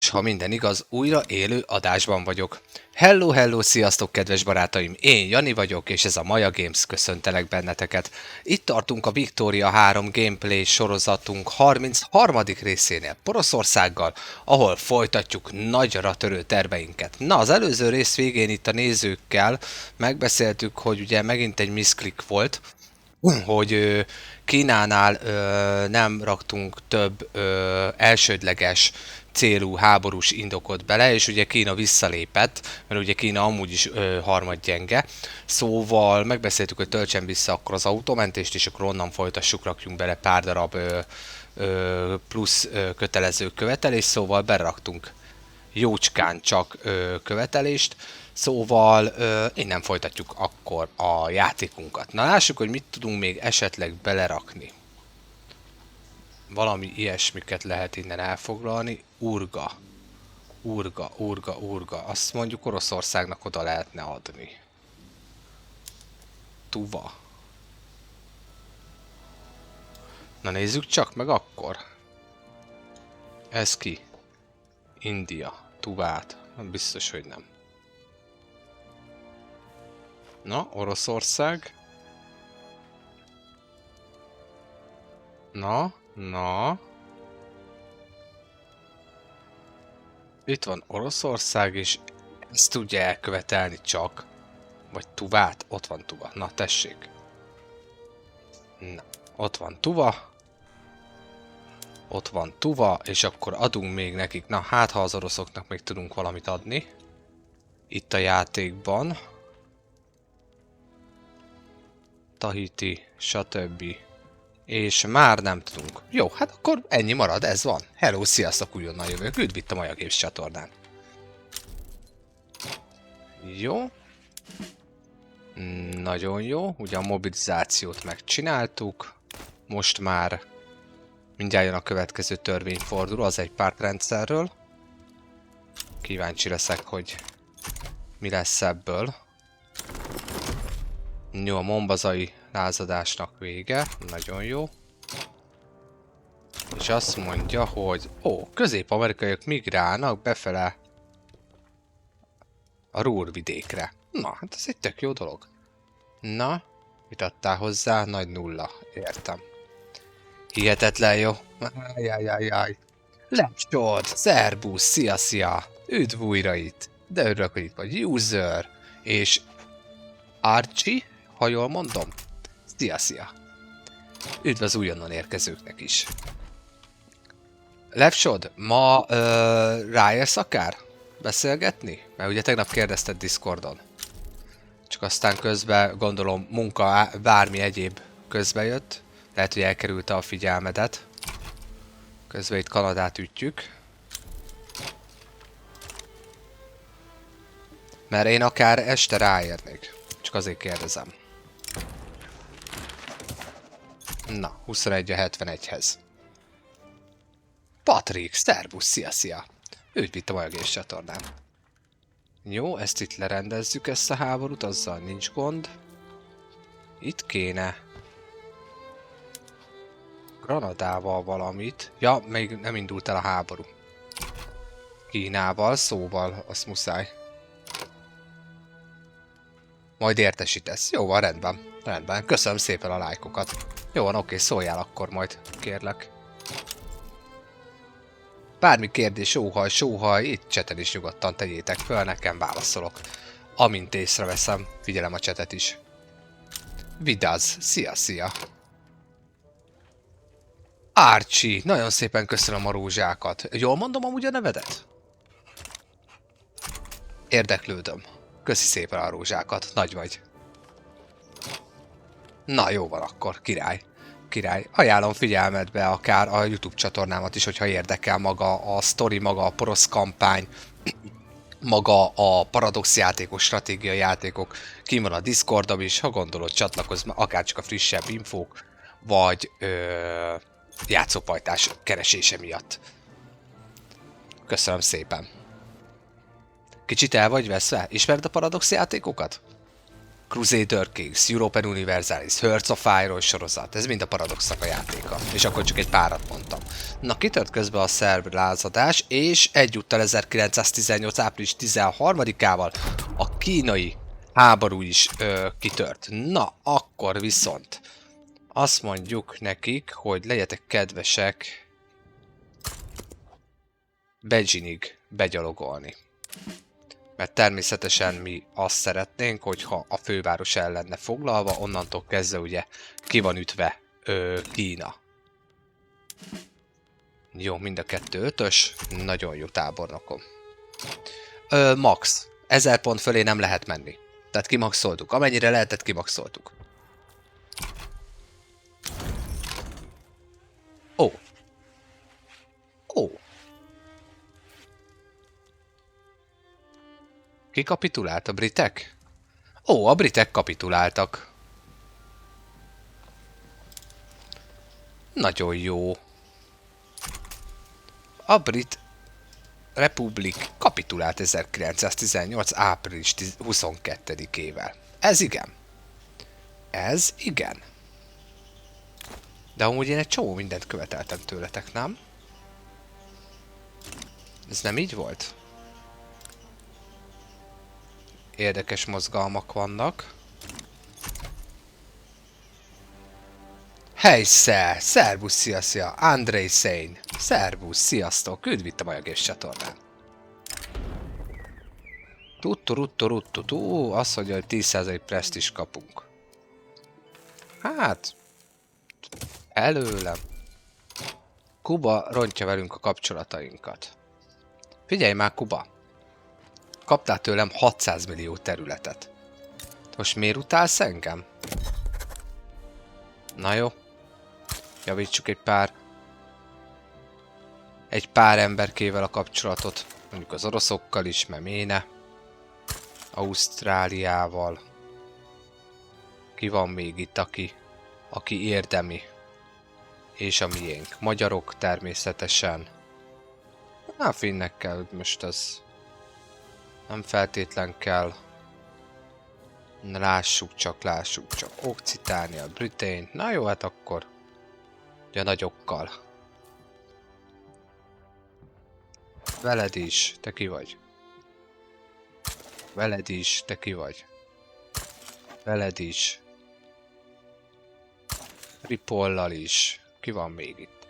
és ha minden igaz, újra élő adásban vagyok. Hello, hello, sziasztok kedves barátaim, én Jani vagyok, és ez a Maja Games, köszöntelek benneteket. Itt tartunk a Victoria 3 gameplay sorozatunk 33. részénél Poroszországgal, ahol folytatjuk nagyra törő terveinket. Na, az előző rész végén itt a nézőkkel megbeszéltük, hogy ugye megint egy misclick volt, hogy Kínánál nem raktunk több elsődleges célú háborús indokot bele, és ugye Kína visszalépett, mert ugye Kína amúgy is harmadgyenge. Szóval megbeszéltük, hogy töltsen vissza akkor az autómentést, és akkor onnan folytassuk, rakjunk bele pár darab plusz kötelező követelés, szóval beraktunk jócskán csak követelést, szóval innen folytatjuk akkor a játékunkat. Na lássuk, hogy mit tudunk még esetleg belerakni. Valami ilyesmiket lehet innen elfoglalni. Urga. Urga. Azt mondjuk Oroszországnak oda lehetne adni. Tuva. Na nézzük csak meg akkor. Ez ki? India. Tuvát. Biztos, hogy nem. Na, Oroszország. Na. Itt van Oroszország, és ezt tudja elkövetelni csak. Vagy Tuvát? Ott van Tuva. Na, tessék. Na, ott van Tuva. Ott van Tuva, és akkor adunk még nekik. Na, hát ha az oroszoknak még tudunk valamit adni. Itt a játékban. Tahiti, stb. És már nem tudunk. Jó, hát akkor ennyi marad, ez van. Hello, sziasztok, újonnan jövök. Üdv itt a Maja Games csatornán. Jó. Nagyon jó. Ugye a mobilizációt megcsináltuk. Most már mindjárt jön a következő törvényforduló, az egy pártrendszerről. Kíváncsi leszek, hogy mi lesz ebből. Jó, a mombazai lázadásnak vége. Nagyon jó. És azt mondja, hogy közép-amerikaiak migrálnak befele a Ruhr-vidékre. Na, hát ez egy tök jó dolog. Na, mit adtál hozzá? Nagy nulla. Értem. Hihetetlen jó. Ajajajaj. Lepsod, szerbusz, szia. Üdv újra itt. De örülök, hogy itt vagy. User. És Archie, ha jól mondom. Szia. Üdv az újonnan érkezőknek is. Levsod, ma ráérsz akár beszélgetni? Mert ugye tegnap kérdezted Discordon. Csak aztán közben gondolom munka, bármi egyéb közbe jött. Lehet, hogy elkerülte a figyelmedet. Közben itt Kanadát ütjük. Mert én akár este ráérnék. Csak azért kérdezem. Na, 21 a 71-hez. Patrik, szervusz, szia. Üdv itt a Maja Games csatornán. Jó, ezt itt lerendezzük, ezt a háborút, azzal nincs gond. Itt kéne Granadával valamit. Ja, még nem indult el a háború. Kínával, szóval, azt muszáj. Majd értesítesz. Jó van, rendben. Köszönöm szépen a lájkokat. Jó van, oké, szóljál akkor majd, kérlek. Bármi kérdés, sóhaj, itt cseten is nyugodtan tegyétek föl, nekem válaszolok. Amint észreveszem, figyelem a csetet is. Vidaz, szia. Archie, nagyon szépen köszönöm a rózsákat. Jól mondom amúgy a nevedet? Érdeklődöm. Köszi szépen a rózsákat, nagy vagy. Na jó van akkor, király. Ajánlom figyelmetbe akár a YouTube csatornámat is, hogyha érdekel maga a sztori, maga a porosz kampány, maga a paradox játékok, stratégiai játékok. Kim van a Discordom is, ha gondolod csatlakozz, akár csak a frissebb infók, vagy játszópajtás keresése miatt. Köszönöm szépen. Kicsit el vagy veszve? Ismered a paradox játékokat? Crusader Kings, European Universalis, Hearts of Iron sorozat, ez mind a Paradoxnak a játéka. És akkor csak egy párat mondtam. Na, kitört közben a szerb lázadás, és egyúttal 1918. április 13-ával a kínai háború is kitört. Na, akkor viszont azt mondjuk nekik, hogy legyetek kedvesek Beijingig begyalogolni. Mert természetesen mi azt szeretnénk, hogyha a főváros el lenne foglalva, onnantól kezdve ugye ki van ütve Kína. Jó, mind a kettő ötös, nagyon jó tábornokom. Max, 1000 pont fölé nem lehet menni. Tehát kimaxoltuk, amennyire lehetett kimaxoltuk. Ó. Ó. Ki kapitulált? A britek? Ó, a britek kapituláltak. Nagyon jó. A brit republik kapitulált 1918. április 22-ével. Ez igen. Ez igen. De amúgy én egy csomó mindent követeltem tőletek, nem? Ez nem így volt? Érdekes mozgalmak vannak. Hejszel! Szervusz, szia! Andrei Szén! Szervusz, sziasztok! Üdv itt a Majagés csatornán! Tuttu, azt mondja, hogy 10% preszt is kapunk. Hát... előlem. Kuba rontja velünk a kapcsolatainkat. Figyelj már, Kuba! Kaptál tőlem 600 millió területet. Most miért utálsz engem? Na jó. Javítsuk egy pár emberkével a kapcsolatot. Mondjuk az oroszokkal is, mert méne. Ausztráliával. Ki van még itt, aki érdemi? És a miénk. Magyarok természetesen. Na, finnekkel most az... nem feltétlen kell. Lássuk csak. Okcitánia, Britain. Na jó, hát akkor. Ugye a nagyokkal. Veled is, te ki vagy? Veled is, te ki vagy? Veled is. Ripollal is. Ki van még itt?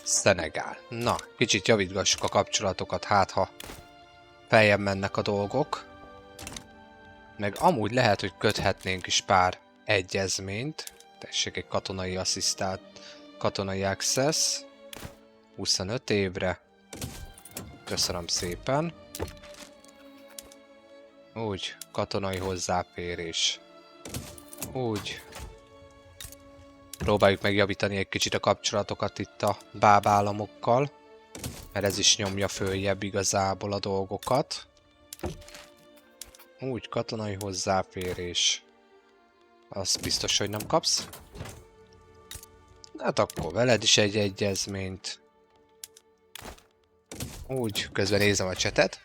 Szenegál. Na, kicsit javítgassuk a kapcsolatokat, hát ha feljebb mennek a dolgok. Meg amúgy lehet, hogy köthetnénk is pár egyezményt. Tessék, egy katonai asszisztált, katonai access. 25 évre. Köszönöm szépen. Úgy, katonai hozzáférés. Úgy. Próbáljuk megjavítani egy kicsit a kapcsolatokat itt a bábállamokkal. Mert ez is nyomja följebb igazából a dolgokat. Úgy, katonai hozzáférés. Azt biztos, hogy nem kapsz. Hát akkor veled is egy egyezményt. Úgy, közben nézem a csetet.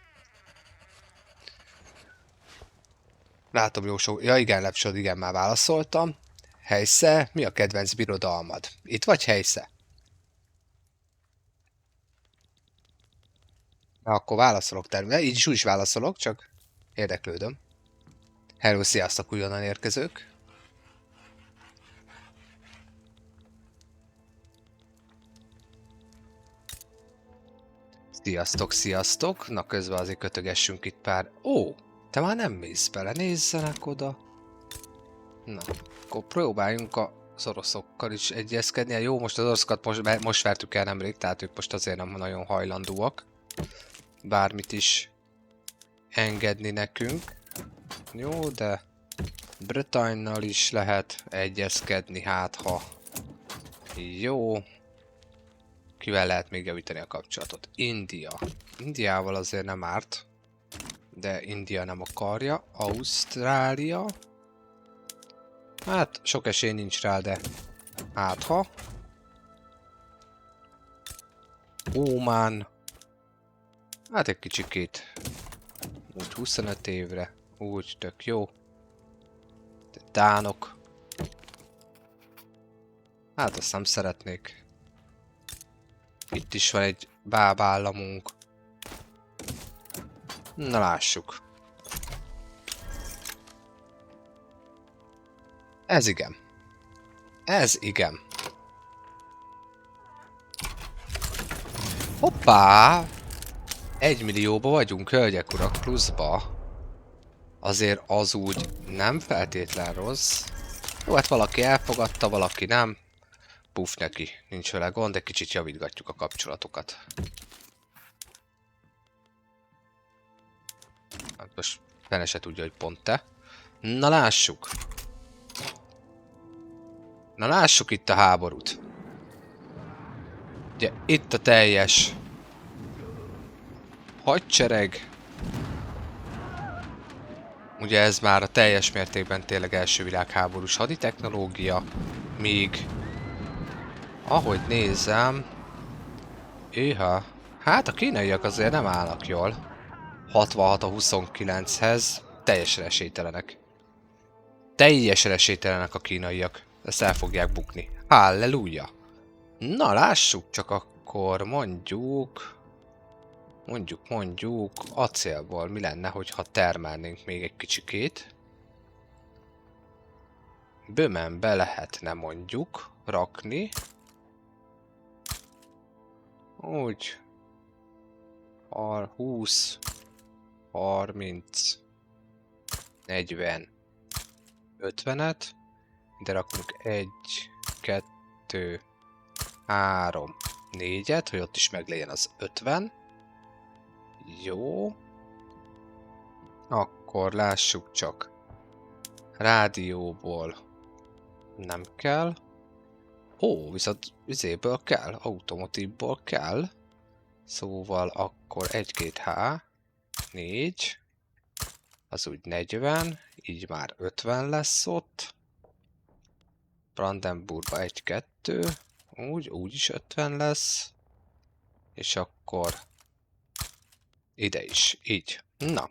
Látom jó sok... Ja igen, Lepsod, igen, már válaszoltam. Helysze, mi a kedvenc birodalmad? Itt vagy, Helysze? Na, akkor válaszolok természetesen. Így is úgy is válaszolok, csak érdeklődöm. Hello, sziasztok, újonnan érkezők. Sziasztok. Na, közben azért kötögessünk itt pár... Ó, te már nem mész bele, nézzenek oda. Na, akkor próbáljunk az oroszokkal is egyezkedni. Jó, most az oroszokat most vertük el nemrég, tehát ők most azért nem nagyon hajlandóak bármit is engedni nekünk. Jó, de Bretagnnal is lehet egyezkedni, hát ha jó. Kivel lehet még javítani a kapcsolatot? India. Indiával azért nem árt, de India nem akarja. Ausztrália. Hát sok esély nincs rá, de hát ha. Ómán. Hát egy kicsikét. Úgy 25 évre. Úgy tök jó. Dánok. Hát azt nem szeretnék. Itt is van egy bábállamunk. Na lássuk. Ez igen. Ez igen. Hoppá! 1 millióba vagyunk, hölgyek, urak, pluszba. Azért az úgy nem feltétlen rossz. Jó, hát valaki elfogadta, valaki nem. Puff neki, nincs vele gond, de kicsit javítgatjuk a kapcsolatokat. Hát most fene se tudja, hogy pont te. Na lássuk. Na lássuk itt a háborút. Ugye itt a teljes hadsereg. Ugye ez már a teljes mértékben tényleg első világháborús haditechnológia. Míg ahogy nézem... Éha. Hát a kínaiak azért nem állnak jól. 66 a 29-hez. Teljesen esélytelenek. Teljesen esélytelenek a kínaiak. Ezt el fogják bukni. Halleluja! Na lássuk csak akkor mondjuk... Mondjuk acélból mi lenne, hogyha termelnénk még egy kicsikét. Bömenbe lehetne mondjuk rakni. Úgy. 20, 30, 40, 50-et. Ide rakunk 1, 2, 3, 4-et, hogy ott is meglegyen az 50. Jó. Akkor lássuk csak. Rádióból nem kell. Ó, viszont üzéből kell, automatívból kell. Szóval akkor 1-2H, 4, az úgy 40, így már 50 lesz ott. Brandenburgba 1-2, úgy is 50 lesz. És akkor ide is, így. Na,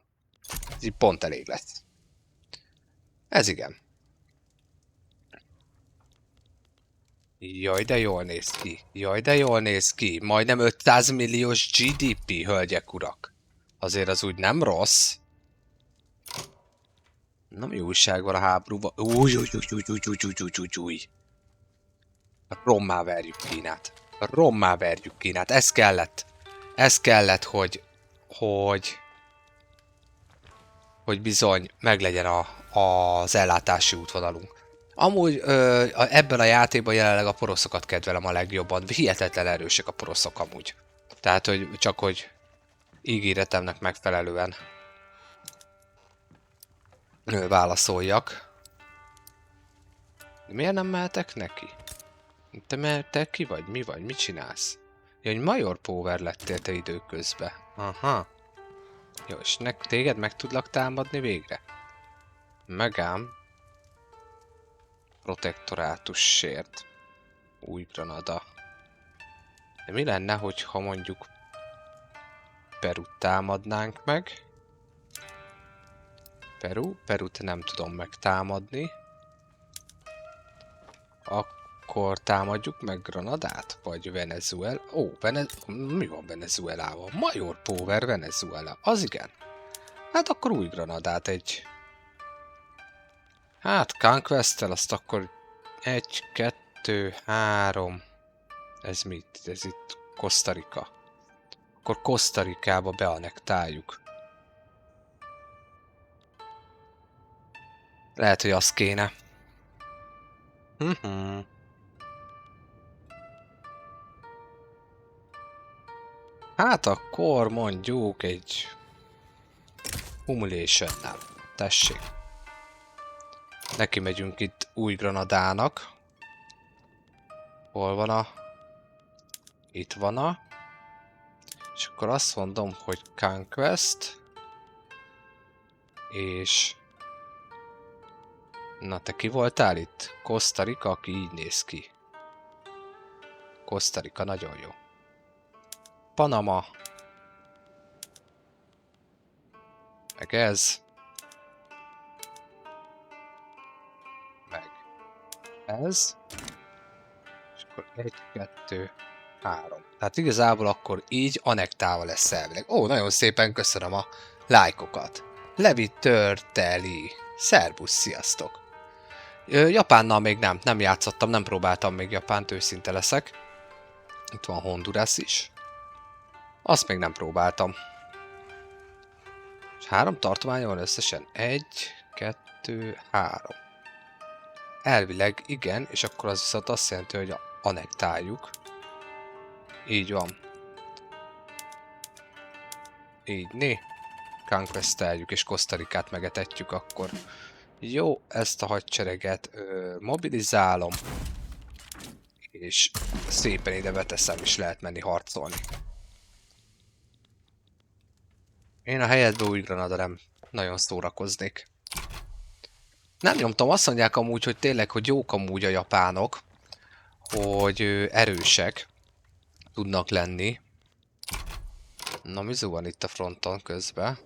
ez így pont elég lesz. Ez igen. Jaj, de jól néz ki. Jaj, de jól néz ki. Majdnem 500 milliós GDP, hölgyek, urak. Azért az úgy nem rossz. Na, mi újság van a háborúban? Új. Rommá verjük Kínát. Rommá verjük Kínát. Ez kellett. Ez kellett, hogy bizony meglegyen az ellátási útvonalunk. Amúgy ebben a játékban jelenleg a poroszokat kedvelem a legjobban. Hihetetlen erősek a poroszok amúgy. Tehát, hogy csak hogy ígéretemnek megfelelően válaszoljak. Miért nem mehetek neki? Te mehetek ki vagy? Mi vagy? Mit csinálsz? Ja, hogy Major Power lettél te időközben. Aha. Jó, és téged meg tudlak támadni végre? Megám. Protektorátus sért. Új Granada. De mi lenne, hogyha mondjuk Perut támadnánk meg? Perut nem tudom megtámadni. Akkor támadjuk meg Granadát? Vagy Venezuela? Ó, mi van Venezuelával? Major Power Venezuela. Az igen. Hát akkor új Granadát egy... Hát Conquest-tel azt akkor 1, 2, 3... Ez mit? Ez itt Costa Rica. Akkor Costa Ricába beannektáljuk. Lehet, hogy az kéne. Hát akkor mondjuk egy Humiliation-nel. Tessék. Neki megyünk itt új Granadának. Hol van a... Itt van a... És akkor azt mondom, hogy Conquest. És... Na, te ki voltál itt? Costa Rica, aki így néz ki. Costa Rica, nagyon jó. Panama. Meg ez. ez. És akkor 1, 2, 3. Tehát igazából akkor így anektálva lesz elvileg. Ó, nagyon szépen köszönöm a lájkokat. Levi Törteli. Szerbusz, sziasztok! Japánnal még nem játszottam, nem próbáltam még Japánt, őszinte leszek. Itt van Honduras is. Azt még nem próbáltam. És 3 tartománya van összesen. 1, 2, 3. Elvileg igen, és akkor az viszont azt jelenti, hogy anektáljuk. Így van. Így né. Conquesteljük és Kosztarikát megetetjük akkor. Jó, ezt a hadsereget mobilizálom. És szépen ide beteszem, és lehet menni harcolni. Én a helyedben új Granada nem nagyon szórakoznék. Nem nyomtam, azt mondják amúgy, hogy tényleg, hogy jók amúgy a japánok. Hogy erősek tudnak lenni. Na, Mizu van itt a fronton közben.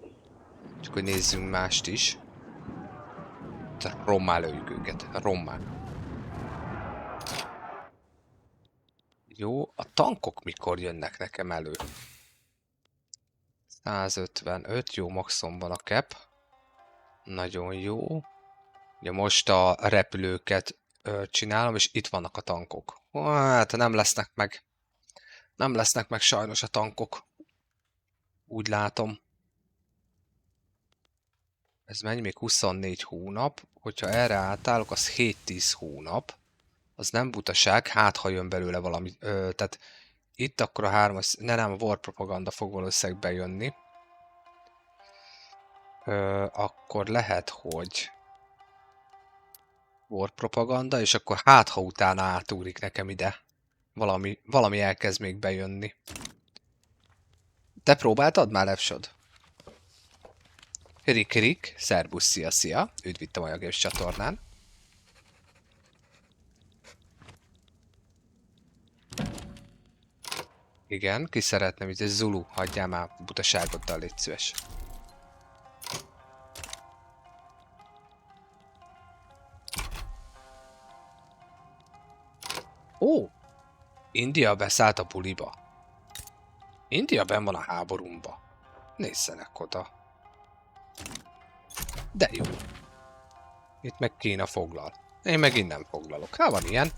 Csak hogy nézzünk mást is. Rommá lőjük őket. Rommá. Jó, a tankok mikor jönnek nekem elő? 155, jó, maximum van a cap. Nagyon jó. Ugye most a repülőket csinálom, és itt vannak a tankok. Hát nem lesznek meg. Nem lesznek meg sajnos a tankok. Úgy látom. Ez mennyi? Még 24 hónap. Hogyha erre átállok, az 7-10 hónap. Az nem butaság, hát ha jön belőle valami. Tehát itt akkor a 3-as... Nem, a War Propaganda fog valószínűleg bejönni. Akkor lehet, hogy... War Propaganda, és akkor hát ha utána átúrik nekem ide. Valami elkezd még bejönni. Te próbáltad már, Levsod? Rik, szerbusz, szia! Üdv itt a Maja Games csatornán. Igen, ki szeretném, itt egy Zulu, hagyjál már butaságoddal, légy szíves. Ó! India beszállt a buliba. India benn van a háborúmba. Nézzenek oda. De jó. Itt meg Kína foglal. Én meg innen foglalok. Hát van ilyen.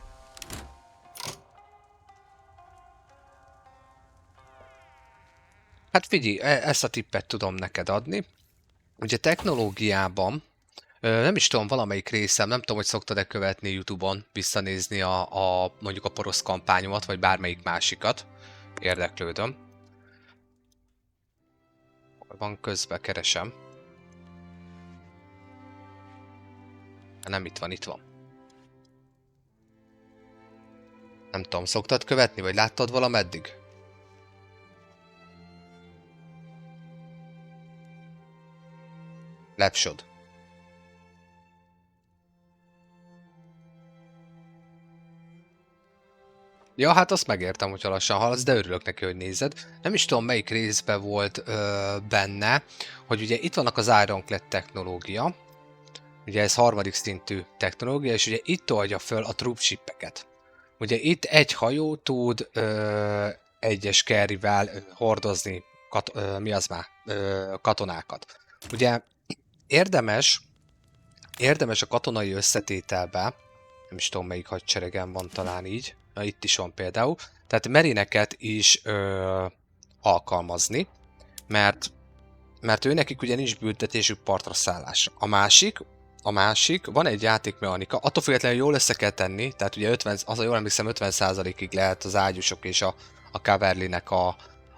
Hát figyelj, ezt a tippet tudom neked adni. Ugye technológiában, nem is tudom, valamelyik részem, nem tudom, hogy szoktad-e követni YouTube-on, visszanézni mondjuk a porosz kampányomat, vagy bármelyik másikat. Érdeklődöm. Hol van közben, keresem. Nem, itt van, itt van. Nem tudom, szoktad követni, vagy láttad valameddig? Lepsod. Ja, hát azt megértem, hogyha lassan haladsz, de örülök neki, hogy nézed. Nem is tudom, melyik részben volt benne, hogy ugye itt vannak az Ironclad technológia. Ugye ez 3. szintű technológia, és ugye itt oldja föl a troopshipeket. Ugye itt egy hajó tud egyes carryvel hordozni katonákat. Ugye érdemes a katonai összetételbe, nem is tudom melyik hadseregen van, talán így, na itt is van például, tehát merineket is alkalmazni, mert őnekik ugye nincs büntetésük partra szállásra. A másik, van egy játékmechanika, attól függetlenül jól össze kell tenni, tehát ugye 50, az a jól emlékszem 50%-ig lehet az ágyusok és a cavalrynek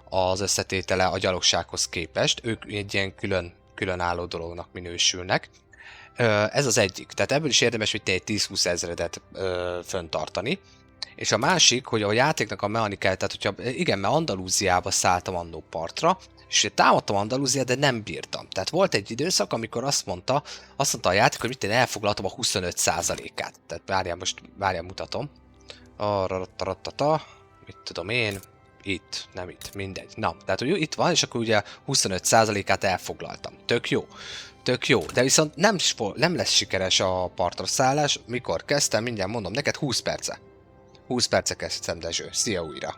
az összetétele a gyalogsághoz képest, ők egy ilyen különálló dolognak minősülnek. Ez az egyik, tehát ebből is érdemes, hogy te egy 10-20 ezredet föntartani. És a másik, hogy a játéknak a mechanikája, tehát hogyha igen, mert Andalúziába szálltam annó partra, és támadtam Andalúziát, de nem bírtam. Tehát volt egy időszak, amikor azt mondta a játék, hogy én elfoglaltam a 25%-át. Tehát várjál, mutatom. Mit tudom én, itt, nem itt, mindegy. Na, tehát hogy itt van, és akkor ugye 25%-át elfoglaltam. Tök jó. Tök jó, de viszont nem lesz sikeres a partra szállás. Mikor kezdtem, mindjárt mondom neked, 20 perce. 20 perce kezdtem, Dezső. Szia újra.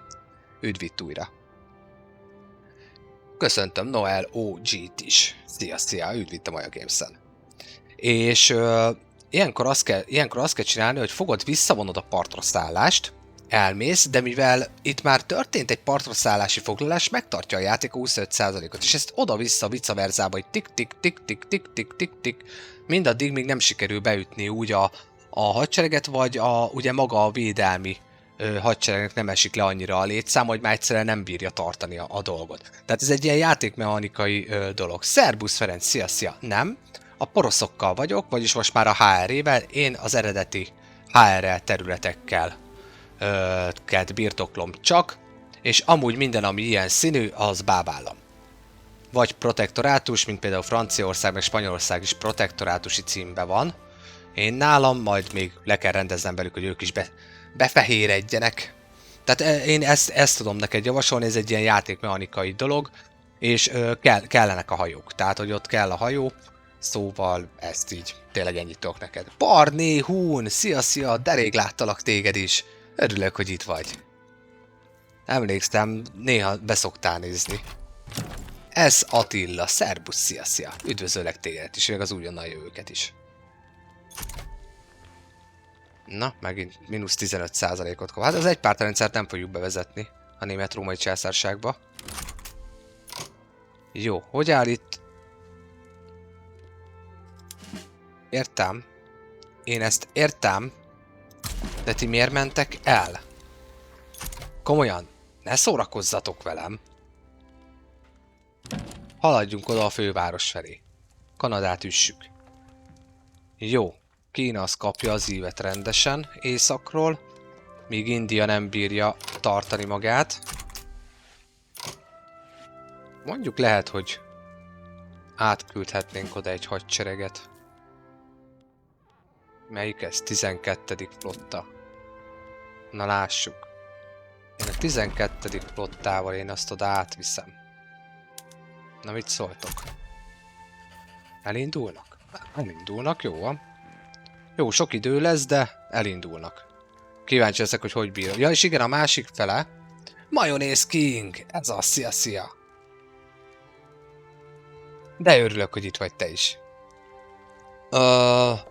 Üdv itt újra. Köszöntöm Noel OG-t is. Szia, üdv itt a Maja Games-en. És ilyenkor azt kell csinálni, hogy fogod, visszavonod a partra szállást, elmész, de mivel itt már történt egy partra szállási foglalás, megtartja a játék a 25%-ot, és ezt oda-vissza, vice-verzába, hogy tik-tik-tik-tik-tik-tik-tik-tik, mindaddig még nem sikerül beütni úgy a hadsereget, vagy ugye maga a védelmi hadseregnek nem esik le annyira a létszám, hogy már egyszerűen nem bírja tartani a dolgot. Tehát ez egy ilyen játékmechanikai dolog. Szerbusz Ferenc, szia! Nem, a poroszokkal vagyok, vagyis most már a HR-ével, én az eredeti HR területekkel birtoklom csak, és amúgy minden, ami ilyen színű, az bábállam. Vagy protektorátus, mint például Franciaország, meg Spanyolország is protektorátusi címben van. Én nálam, majd még le kell rendeznem velük, hogy ők is befehéredjenek. Tehát én ezt tudom neked javasolni, ez egy ilyen játékmechanikai dolog, és kellenek a hajók. Tehát, hogy ott kell a hajó, szóval ezt így tényleg ennyit tudok neked. Barné, Hun, szia, de rég láttalak téged is. Örülök, hogy itt vagy. Emlékszem, néha beszoktál nézni. Ez Attila, szerbusz, szia. Üdvözöllek téged is, meg az újonnan jövőket is. Na, megint mínusz 15%-ot kap. Hát az egypártrendszert nem fogjuk bevezetni a német-római császárságba. Jó, hogy áll itt? Értem. Én ezt értem. De ti miért mentek el? Komolyan, ne szórakozzatok velem. Haladjunk oda a főváros felé. Kanadát üssük. Jó, Kína az kapja az ívet rendesen északról, míg India nem bírja tartani magát. Mondjuk lehet, hogy átküldhetnénk oda egy hadsereget. Melyik ez? 12. flotta. Na lássuk. Én a 12. flottával én azt oda átviszem. Na mit szóltok? Elindulnak? Elindulnak, jó van. Jó, sok idő lesz, de elindulnak. Kíváncsi leszek, hogy bír. Ja, és igen, a másik fele. Mayonnaise King! Ez az, szia! De örülök, hogy itt vagy te is.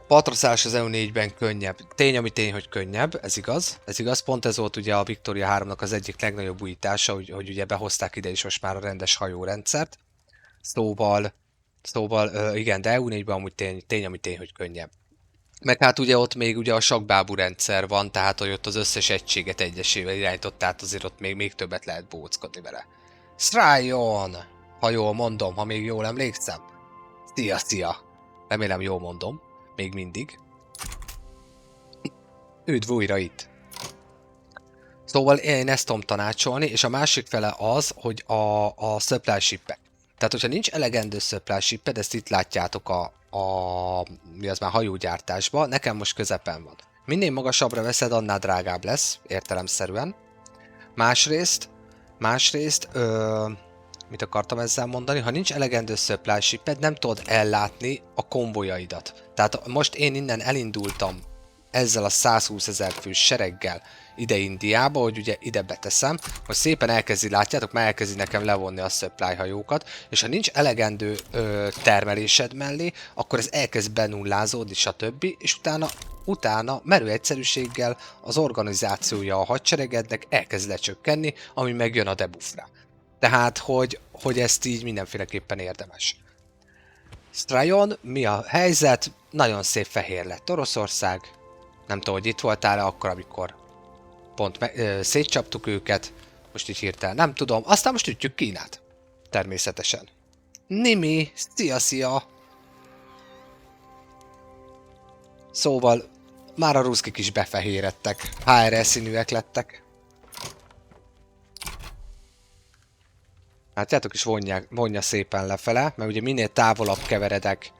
Patraszállás az EU4-ben könnyebb. Tény, ami tény, hogy könnyebb, ez igaz. Ez igaz, pont ez volt ugye a Victoria 3-nak az egyik legnagyobb újítása, hogy ugye behozták ide is most már a rendes hajórendszert. Szóval igen, de EU4-ben amúgy tény, ami tény, hogy könnyebb. Meg hát ugye ott még ugye a sakkbábú rendszer van, tehát hogy ott az összes egységet egyesével irányított, tehát azért ott még többet lehet bóckodni vele. Sryon! Ha jól mondom, ha még jól emlékszem. Szia! Remélem jól mondom. Még mindig. Üdv újra itt. Szóval én ezt tudom tanácsolni, és a másik fele az, hogy a supply ship-ek. Tehát, hogyha nincs elegendő supply ship-ed, ezt itt látjátok mi az már hajógyártásban, nekem most közepen van. Minél magasabbra veszed, annál drágább lesz, értelemszerűen. Másrészt, mit akartam ezzel mondani? Ha nincs elegendő supply ship-ed, nem tudod ellátni a konvojaidat. Tehát most én innen elindultam ezzel a 120 000 fős sereggel ide Indiába, hogy ugye ide beteszem, most szépen elkezdi, látjátok, már elkezdi nekem levonni a supply hajókat, és ha nincs elegendő termelésed mellé, akkor ez elkezd benullázódni, stb. És utána merő egyszerűséggel az organizációja a hadseregednek elkezd lecsökkenni, ami megjön a debuffra. Tehát, hogy ezt így mindenféleképpen érdemes. Sryon, mi a helyzet? Nagyon szép fehér lett Oroszország. Nem tudom, hogy itt voltál-e akkor, amikor pont szétcsaptuk őket. Most így hirtelen nem tudom. Aztán most ütjük Kínát. Természetesen. Nimi, szia! Szóval már a ruszkik is befehéredtek. HRL színűek lettek. Látjátok is vonja szépen lefele, mert ugye minél távolabb keveredek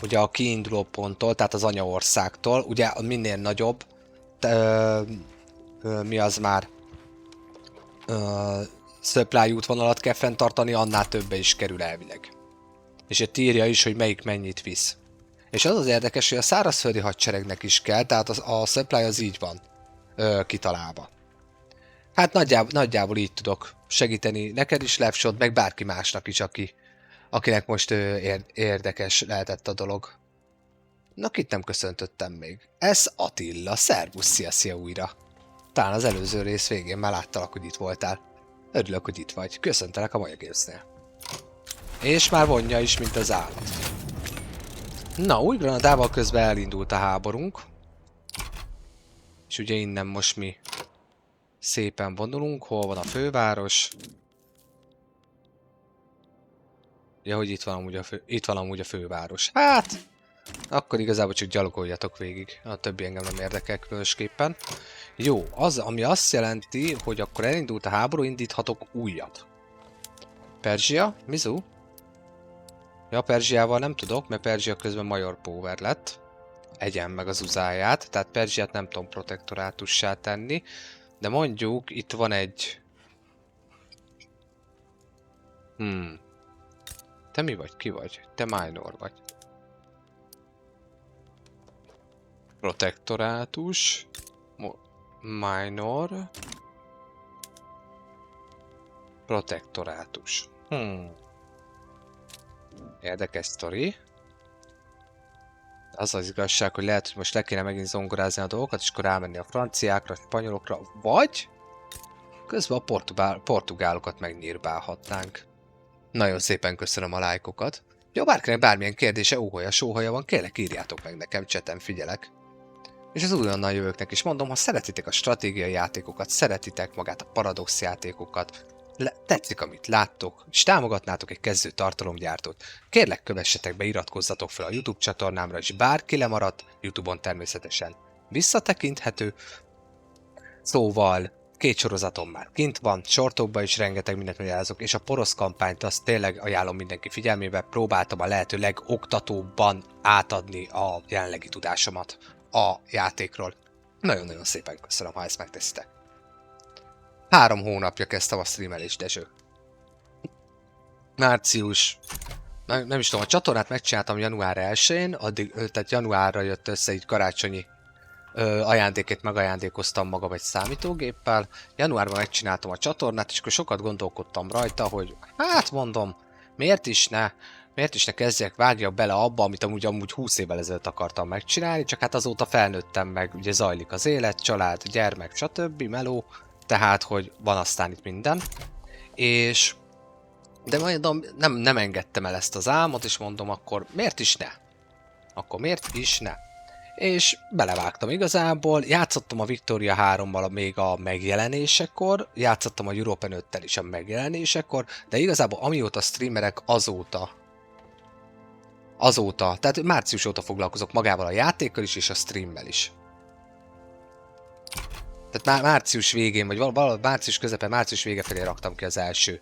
ugye a kiinduló ponttól, tehát az anyaországtól, ugye minél nagyobb, mi az már, supply útvonalat kell fenntartani, annál többe is kerül elvileg. És itt írja is, hogy melyik mennyit visz. És az az érdekes, hogy a szárazföldi hadseregnek is kell, tehát a supply az így van kitalálva. Hát nagyjából így tudok segíteni neked is, Levshot, meg bárki másnak is, akinek most érdekes lehetett a dolog. Na, kit nem köszöntöttem még? Ez Attila, szervusz, szia újra. Talán az előző rész végén már láttalak, hogy itt voltál. Örülök, hogy itt vagy. Köszöntelek a Maya Games-nél. És már vonja is, mint az állat. Na, új Granadával közben elindult a háborunk. És ugye innen most mi szépen vonulunk. Hol van a főváros? Ja, hogy itt van amúgy a főváros. Hát, akkor igazából csak gyalogoljatok végig. A többi engem nem érdekel különösképpen. Jó, ami azt jelenti, hogy akkor elindult a háború, indíthatok újat. Perzsia? Mizu? Ja, Perzsiával nem tudok, mert Perzsia közben Major Power lett. Egyen meg az uzáját, tehát Perzsiát nem tudom protektorátussá tenni. De mondjuk, itt van egy... Te mi vagy? Ki vagy? Te minor vagy. Protektorátus. Minor. Protektorátus. Érdekes sztori. Az az igazság, hogy lehet, hogy most le kéne megint zongorázni a dolgokat, és akkor rámenni a franciákra, a spanyolokra, vagy közben a portugálokat megnyírbálhatnánk. Nagyon szépen köszönöm a lájkokat. Ja, bárkinek bármilyen kérdése, óhaja, sóhaja van, kérlek írjátok meg nekem, chaten figyelek. És az újonnan jövőknek is mondom, ha szeretitek a stratégiai játékokat, szeretitek magát a paradox játékokat, tetszik, amit láttok, és támogatnátok egy kezdő tartalomgyártót, kérlek kövessetek be, iratkozzatok fel a YouTube csatornámra, és bárki lemaradt, YouTube-on természetesen visszatekinthető. Szóval 2 sorozatom már kint van, shortokban is rengeteg mindent magyarázok, és a porosz kampányt azt tényleg ajánlom mindenki figyelmébe, próbáltam a lehető legoktatóbban átadni a jelenlegi tudásomat a játékról. Nagyon-nagyon szépen köszönöm, ha ezt megteszitek. 3 hónapja kezdtem a streamelést, Dezső. Március... Nem is tudom, a csatornát megcsináltam január 1-én, tehát januárra jött össze így karácsonyi ajándékét megajándékoztam magam egy számítógéppel. Januárban megcsináltam a csatornát, és akkor sokat gondolkodtam rajta, hogy hát mondom, miért is ne kezdjek, vágjak bele abba, amit amúgy 20 évvel ezelőtt akartam megcsinálni, csak hát azóta felnőttem meg, ugye zajlik az élet, család, gyermek, stb. Meló, tehát, hogy van aztán itt minden. És... de mondom, nem engedtem el ezt az álmot, és mondom, akkor miért is ne? És belevágtam igazából, játszottam a Victoria 3-mal még a megjelenésekor, játszottam a European 5-tel is a megjelenésekor, de igazából amióta streamerek azóta, tehát március óta foglalkozok magával a játékkal is és a streammel is. Tehát március végén, vagy valahogy március közepe, március vége felé raktam ki az első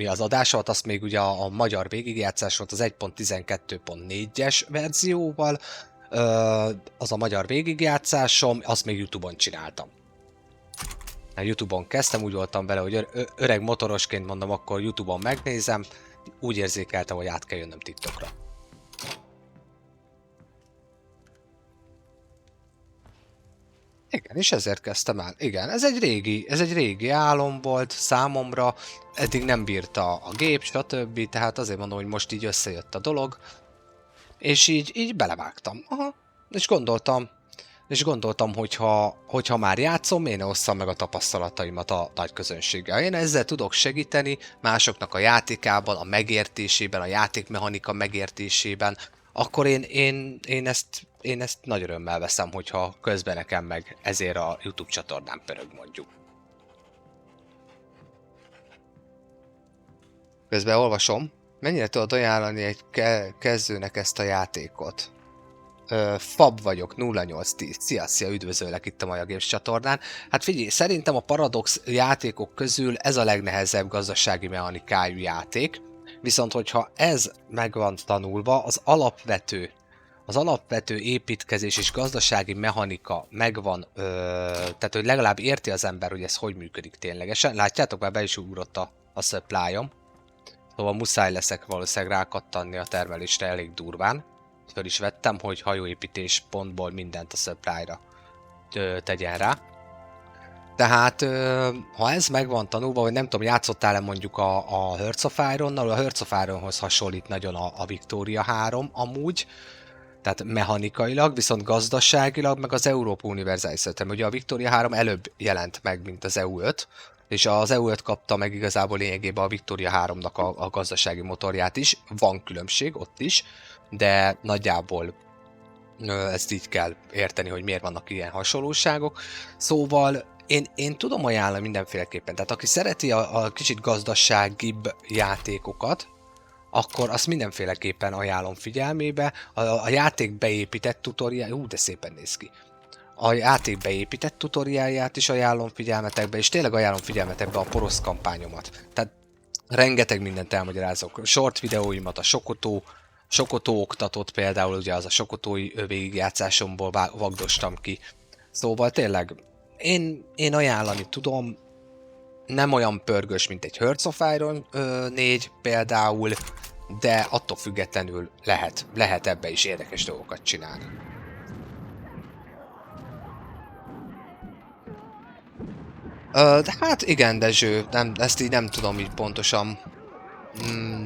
az adásomat, azt még ugye a magyar végigjátszás volt az 1.12.4-es verzióval, az a magyar végigjátszásom, azt még YouTube-on csináltam. YouTube-on kezdtem, úgy voltam vele, hogy öreg motorosként mondom, akkor YouTube-on megnézem, úgy érzékeltem, hogy át kell jönnöm TikTokra. Igen, és ezért kezdtem el. Igen, ez egy régi álom volt számomra, eddig nem bírta a gép, stb. Tehát azért mondom, hogy most így összejött a dolog. És így belevágtam. Aha. És gondoltam, hogyha már játszom, én osszam meg a tapasztalataimat a nagy közönséggel. Én ezzel tudok segíteni másoknak a játékában, a megértésében, a játékmechanika megértésében, akkor én ezt nagy örömmel veszem, hogyha közben nekem meg ezért a YouTube csatornán pörög, mondjuk. Közben olvasom. Mennyire tudod ajánlani egy kezdőnek ezt a játékot? Fab vagyok, 0810. Szia, üdvözöllek itt a Maya Games csatornán. Hát figyelj, szerintem a Paradox játékok közül ez a legnehezebb gazdasági mechanikájú játék. Viszont hogyha ez meg van tanulva, az alapvető építkezés és gazdasági mechanika megvan, tehát hogy legalább érti az ember, hogy ez hogy működik ténylegesen. Látjátok, már be is ugrott a supply-om. Szóval muszáj leszek valószínűleg rákattanni a termelésre elég durván. Föl is vettem, hogy hajóépítés pontból mindent a supply-ra tegyen rá. Tehát, ha ez meg van tanulva, hogy nem tudom, játszottál-e mondjuk a Hearts of Ironnal, a Hearts of Ironhoz hasonlít nagyon a Victoria 3 amúgy, tehát mechanikailag, viszont gazdaságilag, meg az Európa Universalis System. Ugye a Victoria 3 előbb jelent meg, mint az EU5, és az EU5 kapta meg igazából lényegében a Victoria 3-nak a gazdasági motorját is. Van különbség ott is, de nagyjából ezt így kell érteni, hogy miért vannak ilyen hasonlóságok. Szóval én tudom ajánlani mindenféleképpen. Tehát aki szereti a kicsit gazdaságibb játékokat, akkor azt mindenféleképpen ajánlom figyelmébe. A játék beépített tutoriál, de szépen néz ki. A játék beépített tutoriálját is ajánlom figyelmetekbe, és tényleg ajánlom figyelmetekbe a porosz kampányomat. Tehát rengeteg mindent elmagyarázok. Short videóimat, a Sokotó oktatott például, ugye az a Sokotói végigjátszásomból vagdostam ki. Szóval tényleg én ajánlani tudom, nem olyan pörgős, mint egy Hearts of Iron 4 például, de attól függetlenül lehet ebbe is érdekes dolgokat csinálni. De hát igen, Dezső, ezt így nem tudom így pontosan,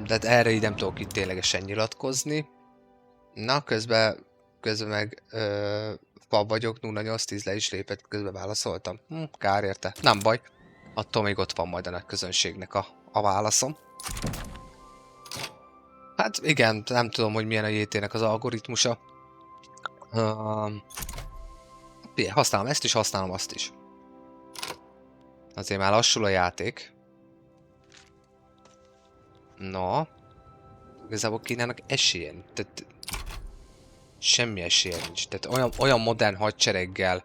de erre így nem tudok itt ténylegesen nyilatkozni. Na, közben meg fab vagyok, 0810 le is lépett, közben válaszoltam. Kár érte. Nem baj. Attól még ott van majd a nagy közönségnek a válaszom. Hát igen, nem tudom, hogy milyen a JT-nek az algoritmusa. Használom ezt is, használom azt is. Azért már lassul a játék. No. Igazából Kínának esélye. Tehát semmi esélye nincs. Tehát olyan modern hadsereggel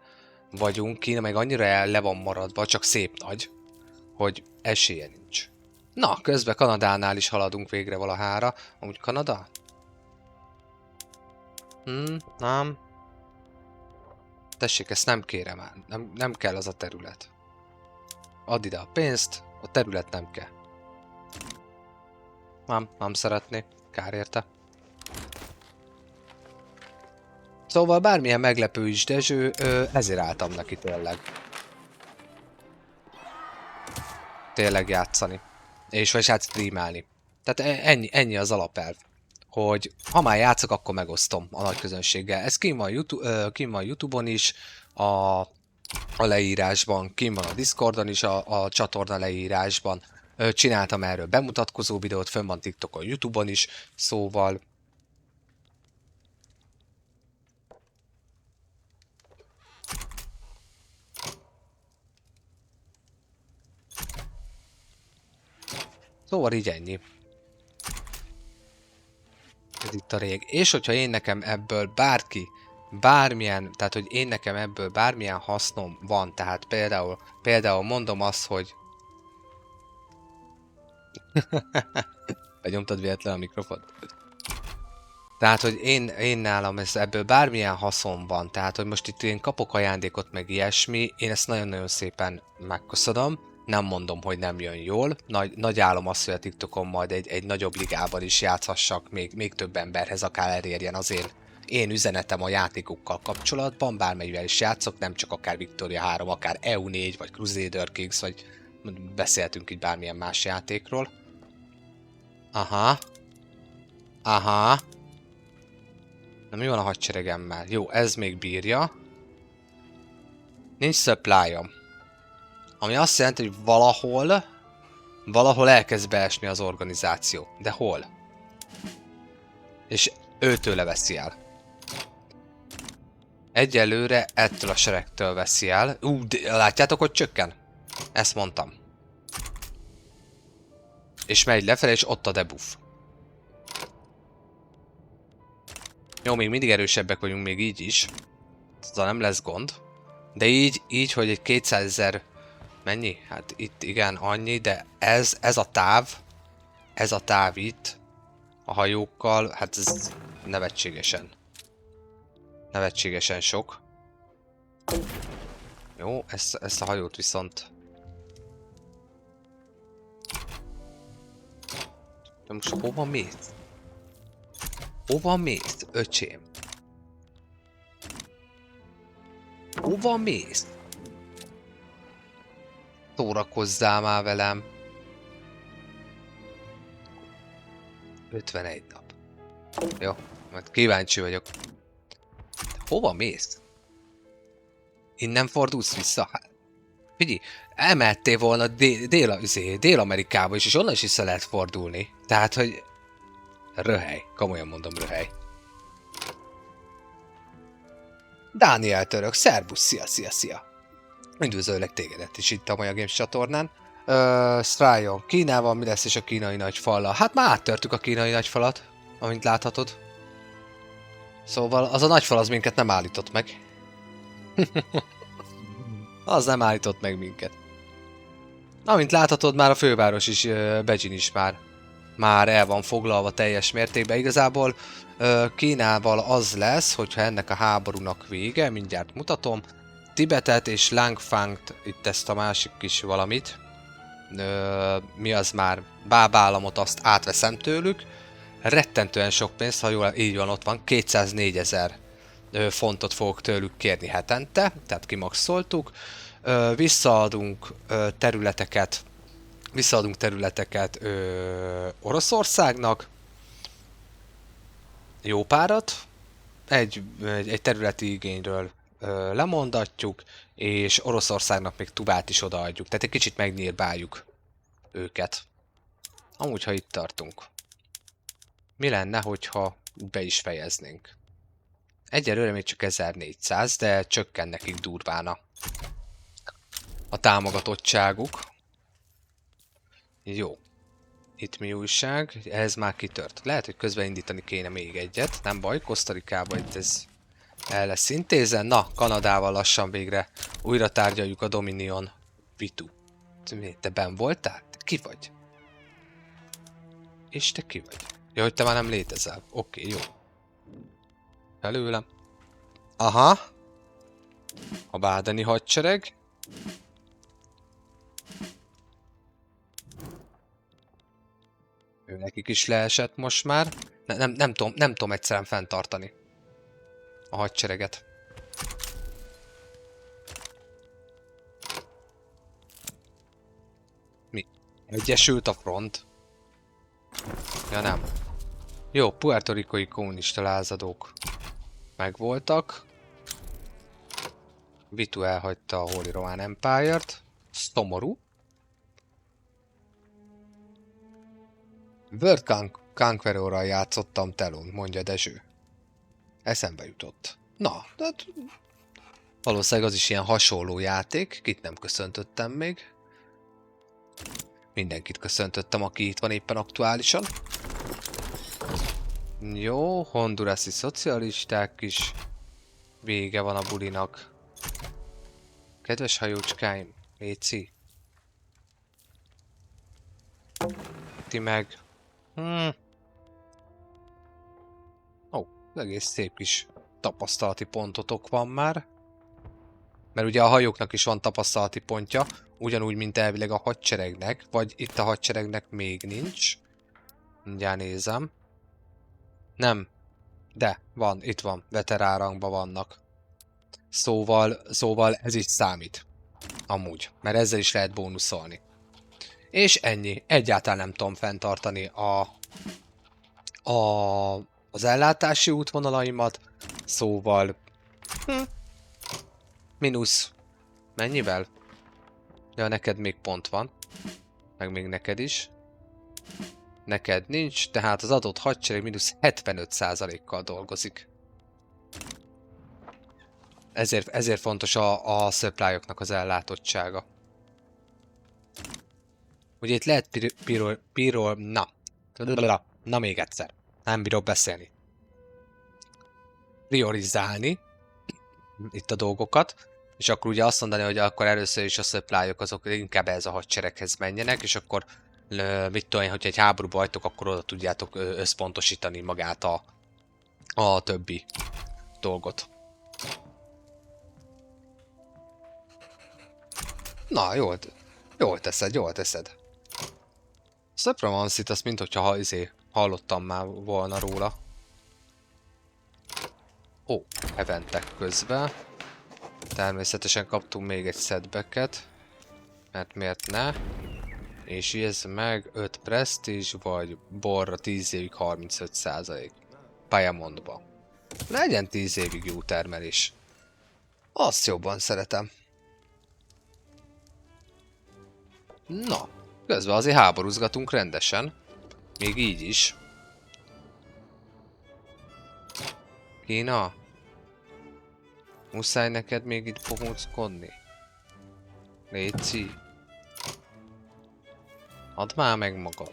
vagyunk, Kína meg annyira le van maradva, csak szép nagy, hogy esélye nincs. Na, közben Kanadánál is haladunk végre valahára. Amúgy Kanada? Nem. Tessék, ezt nem kérem már. Nem kell az a terület. Add ide a pénzt, a terület nem kell. Nem szeretné. Kár érte. Szóval bármilyen meglepő is, Dezső, ezért álltam neki tényleg. Tényleg játszani. És vagy hát streamelni. Tehát ennyi az alapelv. Hogy ha már játszok, akkor megosztom a nagy közönséggel. Ez kint van YouTube-on is, a leírásban, kint van a Discordon is, a csatorna leírásban. Csináltam erről bemutatkozó videót, fönn van TikTokon, YouTube-on is, szóval... Szóval így ennyi. Ez itt a rég. És hogyha én nekem ebből bármilyen hasznom van, tehát például mondom azt, hogy... Benyomtad véletlen a mikrofont? Tehát, hogy én nálam ebből bármilyen haszon van, tehát, hogy most itt én kapok ajándékot, meg ilyesmi, én ezt nagyon-nagyon szépen megköszönöm. Nem mondom, hogy nem jön jól. Nagy álom az, hogy a TikTokon majd egy nagyobb ligában is játszhassak, még több emberhez akár elérjen az én üzenetem a játékokkal kapcsolatban, bármelyvel is játszok, nem csak akár Victoria 3, akár EU4, vagy Crusader Kings, vagy beszéltünk így bármilyen más játékról. Aha. Na mi van a hadseregemmel? Jó, ez még bírja. Nincs supply-om. Ami azt jelenti, hogy valahol elkezd beesni az organizáció. De hol? És őtől veszi el. Egyelőre ettől a seregtől veszi el. Látjátok, hogy csökken? Ezt mondtam. És megy lefelé, és ott a debuff. Jó, még mindig erősebbek vagyunk, még így is. Szóval nem lesz gond. De így, hogy egy 200 000... Mennyi? Hát itt igen, annyi, de ez a táv itt, a hajókkal, hát ez nevetségesen sok. Jó, ezt a hajót viszont De most hova mész? Hova mész, öcsém? Hova mész? Szórakozzál már velem. 51 nap. Jó, majd kíváncsi vagyok. Hova mész? Innen fordulsz vissza? Hát, figyelj, elmehettél volna Dél-Amerikába is, és onnan is vissza lehet fordulni. Tehát, hogy... Röhely. Komolyan mondom, röhely. Dániel Török, szervusz, szia. Üdvözöllek tégedet is itt a Maya Games csatornán. Stryon, Kínával mi lesz és a kínai nagyfallal? Hát már áttörtük a kínai nagyfalat, amint láthatod. Szóval az a nagyfal az minket nem állított meg. Az nem állított meg minket. Amint láthatod, már a főváros is, Beijing is már el van foglalva teljes mértékben. Igazából Kínával az lesz, hogyha ennek a háborúnak vége, mindjárt mutatom. Tibetet és Langfangt, itt ezt a másik kis valamit, mi az már, bábállamot, azt átveszem tőlük. Rettentően sok pénz, ha jól így van, ott van, 204 000 fontot fogok tőlük kérni hetente, tehát kimaxoltuk. Visszaadunk területeket Oroszországnak, jó párat, egy területi igényről lemondatjuk, és Oroszországnak még Tubát is odaadjuk, tehát egy kicsit megnyírbáljuk őket. Amúgy, ha itt tartunk. Mi lenne, hogyha be is fejeznénk? Egyelőre még csak 1400, de csökken nekik durván a támogatottságuk. Jó. Itt mi újság? Ez már kitört. Lehet, hogy közben indítani kéne még egyet. Nem baj, Kosztarikában itt ez el lesz intézen. Na, Kanadával lassan végre újra tárgyaljuk a Dominion Vitu. Te benn voltál? Te ki vagy? És te ki vagy? Ja, hogy te már nem létezel. Oké, jó. Előlem. Aha. A bádeni hadsereg. Ő nekik is leesett most már. Nem tudom egyszerűen fenntartani a hadsereget. Mi? Egyesült a front? Ja nem. Jó, puerto-ricói kommunista lázadók megvoltak. Vitu elhagyta a Holy Roman Empire-t. Szomorú. World Conquerorral játszottam telón, mondja Dezső. Eszembe jutott. Na, de valószínűleg az is ilyen hasonló játék. Kit nem köszöntöttem még. Mindenkit köszöntöttem, aki itt van éppen aktuálisan. Jó, hondurasi szocialisták is. Vége van a bulinak. Kedves hajócskáim, léci. Ti meg. Ó, egész szép kis tapasztalati pontotok van már. Mert ugye a hajóknak is van tapasztalati pontja, ugyanúgy, mint elvileg a hadseregnek, vagy itt a hadseregnek még nincs. Mindjárt nézem. Nem. De, van, itt van, veterán rangban vannak. Szóval ez is számít. Amúgy, mert ezzel is lehet bónuszolni. És ennyi. Egyáltalán nem tudom fenntartani az ellátási útvonalaimat. Szóval... Mínusz. Mennyivel? Ja, neked még pont van. Meg még neked is. Neked nincs, tehát az adott hadsereg mínusz 75%-kal dolgozik. Ezért fontos a supply-oknak az ellátottsága. Ugye itt lehet na még egyszer. Nem bírok beszélni. Priorizálni itt a dolgokat, és akkor ugye azt mondani, hogy akkor először is a supply-ok azok inkább ez a hadsereghez menjenek, és akkor mit tudom én, hogyha egy háborúba vagytok, akkor oda tudjátok összpontosítani magát a többi dolgot. Na, jól teszed. Supremacy-t azt minthogyha hallottam már volna róla. Ó, eventek közben. Természetesen kaptunk még egy setbacket. Mert miért ne? És ez meg 5 prestige, vagy borra 10 évig 35%. Pályamontba. Legyen 10 évig jó termelés. Azt jobban szeretem. Na, közben azért háborúzgatunk rendesen. Még így is. Kína? Muszáj neked még itt pomóckodni? Léci. Add már meg magad.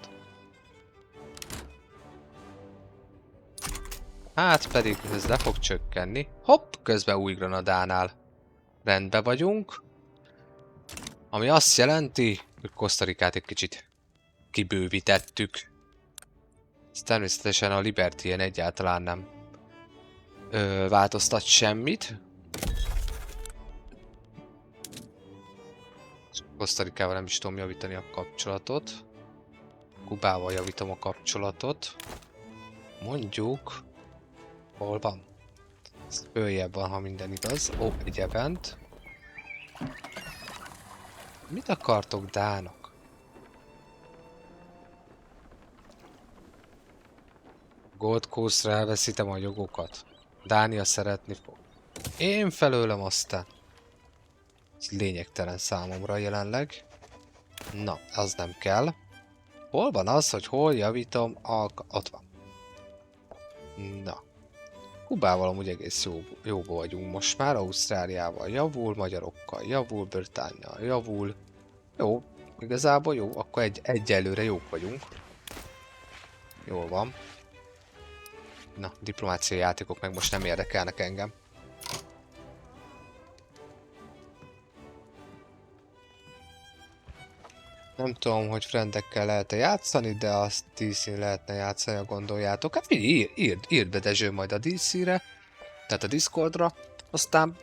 Hát pedig ez le fog csökkenni. Hopp, közben új Granadánál rendben vagyunk. Ami azt jelenti, hogy Kosztarikát egy kicsit kibővítettük. Ez természetesen a Liberty-en egyáltalán nem változtat semmit. Kosztarikával nem is tudom javítani a kapcsolatot. Kubával javítom a kapcsolatot. Mondjuk... Hol van? Ez följebb van, ha minden igaz. Ó, egy event. Mit akartok, dánok? Gold Coast-ra elveszítem a jogokat. Dánia szeretni fog. Én felőlem aztán. Ez lényegtelen számomra jelenleg. Na, az nem kell. Hol van az, hogy hol javítom a... Ott van. Na. Kubával amúgy egész jóba vagyunk most már. Ausztráliával javul, magyarokkal javul, Britanniával javul. Jó, igazából jó. Akkor egyelőre jók vagyunk. Jól van. Na, diplomáciai játékok meg most nem érdekelnek engem. Nem tudom, hogy friendekkel lehet-e játszani, de azt DC-n lehetne játszani, ha gondoljátok. Hát írd be Dezső majd a DC-re, tehát a Discordra, aztán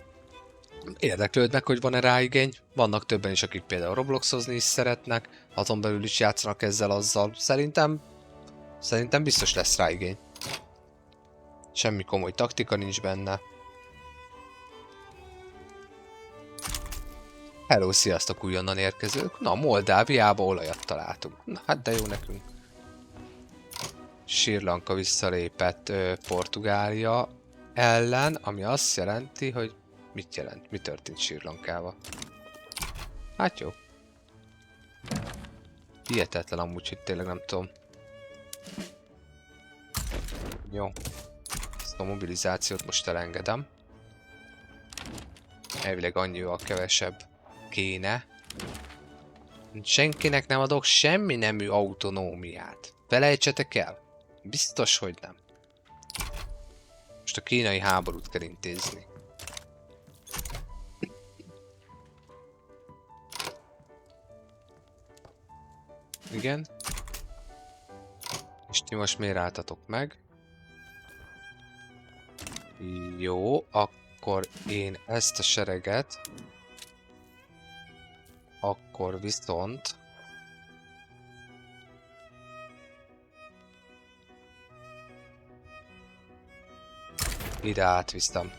érdeklődnek, hogy van-e rá igény. Vannak többen is, akik például Robloxozni is szeretnek, azon belül is játszanak ezzel-azzal. Szerintem biztos lesz rá igény. Semmi komoly taktika nincs benne. Hello, sziasztok újonnan érkezők. Na, Moldáviába olajat találtunk. Na, hát de jó nekünk. Sri Lanka visszalépett Portugália ellen, ami azt jelenti, hogy... Mit jelent? Mi történt Sri Lankával? Hát jó. Hihetetlen amúgy, hogy tényleg nem tudom. Jó. Ezt a mobilizációt most elengedem. Elvileg annyival kevesebb kéne. Senkinek nem adok semmi nemű autonómiát. Felejtsetek el. Biztos, hogy nem. Most a kínai háborút kell intézni. Igen. És ti most miért álltatok meg? Jó, akkor én ezt a sereget... Akkor viszont... Ide átviszem.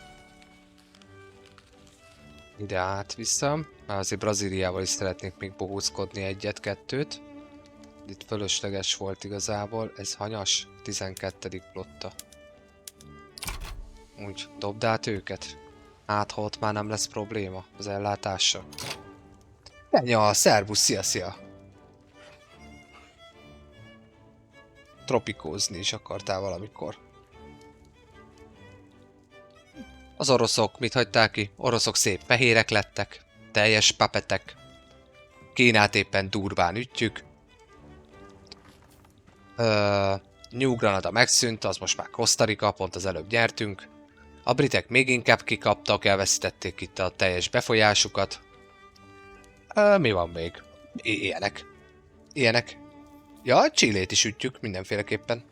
Már azért Brazíliával is szeretnék még bohóckodni egyet-kettőt. Itt fölösleges volt igazából. Ez hanyas? 12. plotta. Úgy, dobd át őket. Hát, ha ott már nem lesz probléma az ellátással. Ja, szervusz, szia! Tropikózni is akartál valamikor. Az oroszok mit hagyták ki? Oroszok szép fehérek lettek. Teljes papetek. Kínát éppen durván ütjük. New Granada megszűnt, az most már Costa Rica, pont az előbb nyertünk. A britek még inkább kikaptak, elveszítették itt a teljes befolyásukat. Mi van még? Ilyenek. Ja, Chilét is ütjük mindenféleképpen.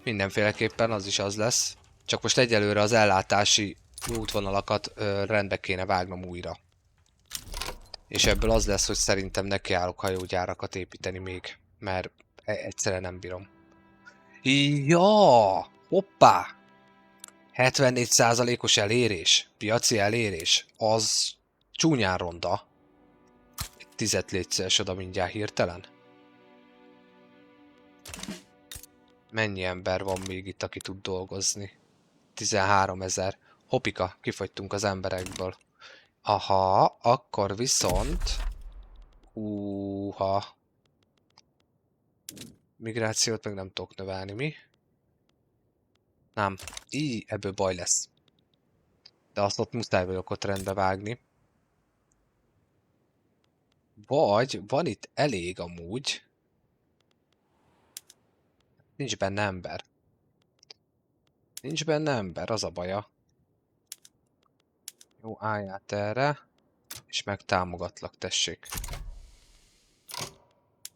Mindenféleképpen az is az lesz. Csak most egyelőre az ellátási útvonalakat rendbe kéne vágnom újra. És ebből az lesz, hogy szerintem nekiállok hajógyárakat építeni még. mert egyszerűen nem bírom. Ja! Hoppá! 74%-os elérés, piaci elérés, az csúnyán ronda. Egy 10 létszeres oda mindjárt hirtelen. Mennyi ember van még itt, aki tud dolgozni? 13 000. Hopika, kifogytunk az emberekből. Aha, akkor viszont... Húha. Migrációt meg nem tudok növelni, mi? Nem. Így, ebből baj lesz. De azt ott muszáj vagyok ott rendbe vágni. Vagy van itt elég amúgy. Nincs benne ember. Nincs benne ember, az a baja. Jó, állj át erre. És megtámogatlak, tessék.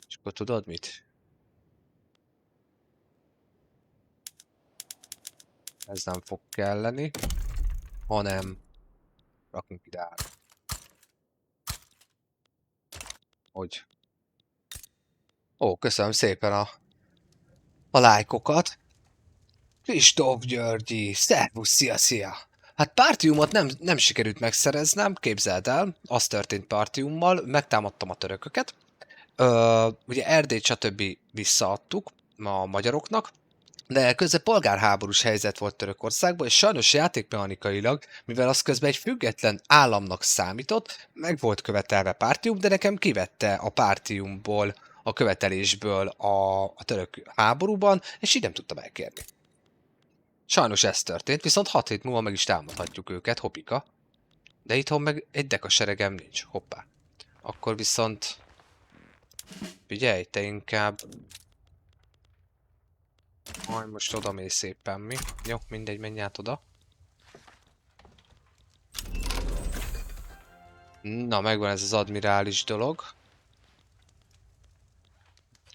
És akkor tudod mit? Ez nem fog kelleni. Hanem... rakunk ide át. Hogy? Ó, köszönöm szépen a lájkokat. Kristóf Györgyi, szervusz, szia! Hát Partiumot nem sikerült megszereznem, képzeld el, az történt Partiummal, megtámadtam a törököket. Ugye Erdélyt stb. Visszaadtuk a magyaroknak, de közben polgárháborús helyzet volt Törökországban, és sajnos játékmechanikailag, mivel az közben egy független államnak számított, meg volt követelve Partium, de nekem kivette a Partiumból, a követelésből a török háborúban, és így nem tudtam elkérni. Sajnos ez történt, viszont 6 hét múlva meg is támadhatjuk őket, hopika. De itthon meg egy deka seregem nincs, hoppá. Akkor viszont... Figyelj, te inkább... Majd most oda mész szépen, mi? Jó, mindegy, menj át oda. Na, megvan ez az admirális dolog.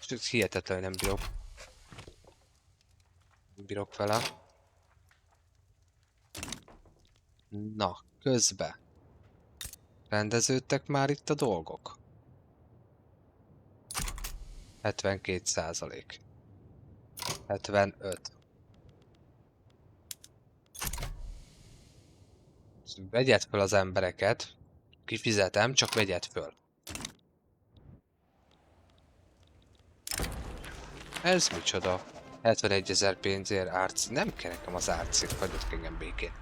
És hihetetlen, nem bírok. Nem bírok vele. Na, közben. Rendeződtek már itt a dolgok? 72%. 75. Vegyed föl az embereket. Kifizetem, csak vegyed föl. Ez micsoda? 71 000 pénzért árc. Nem kell nekem az árcért, hagyott engem békén.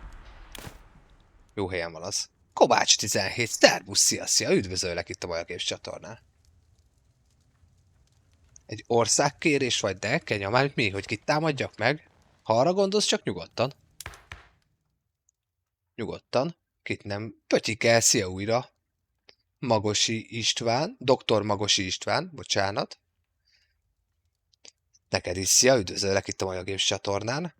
Jó helyen van az. Kovács 17, szervusz, szia! Üdvözöllek itt a Majaképes csatornán. Egy országkérés vagy, de Kenya, már mi, hogy kit támadjak meg? Ha arra gondolsz, csak nyugodtan. Nyugodtan. Kit nem? Pötyike, szia újra. Magosi István, Dr. Magosi István, bocsánat. Neked is szia, üdvözöllek itt a Majaképes csatornán.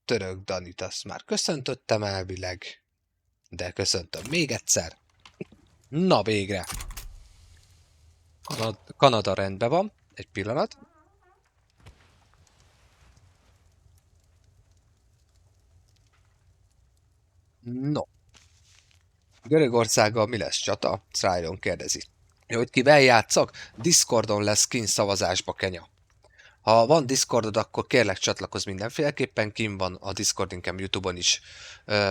Török Danit azt már köszöntöttem elvileg. De köszöntöm még egyszer. Na végre. Kanada rendben van. Egy pillanat. No. Görögországgal mi lesz csata? Srájon kérdezi. Hogy kivel játszak? Discordon lesz kint szavazásba, Kenya. Ha van Discordod, akkor kérlek csatlakozz mindenféleképpen, kim van a Discord inkább YouTube-on is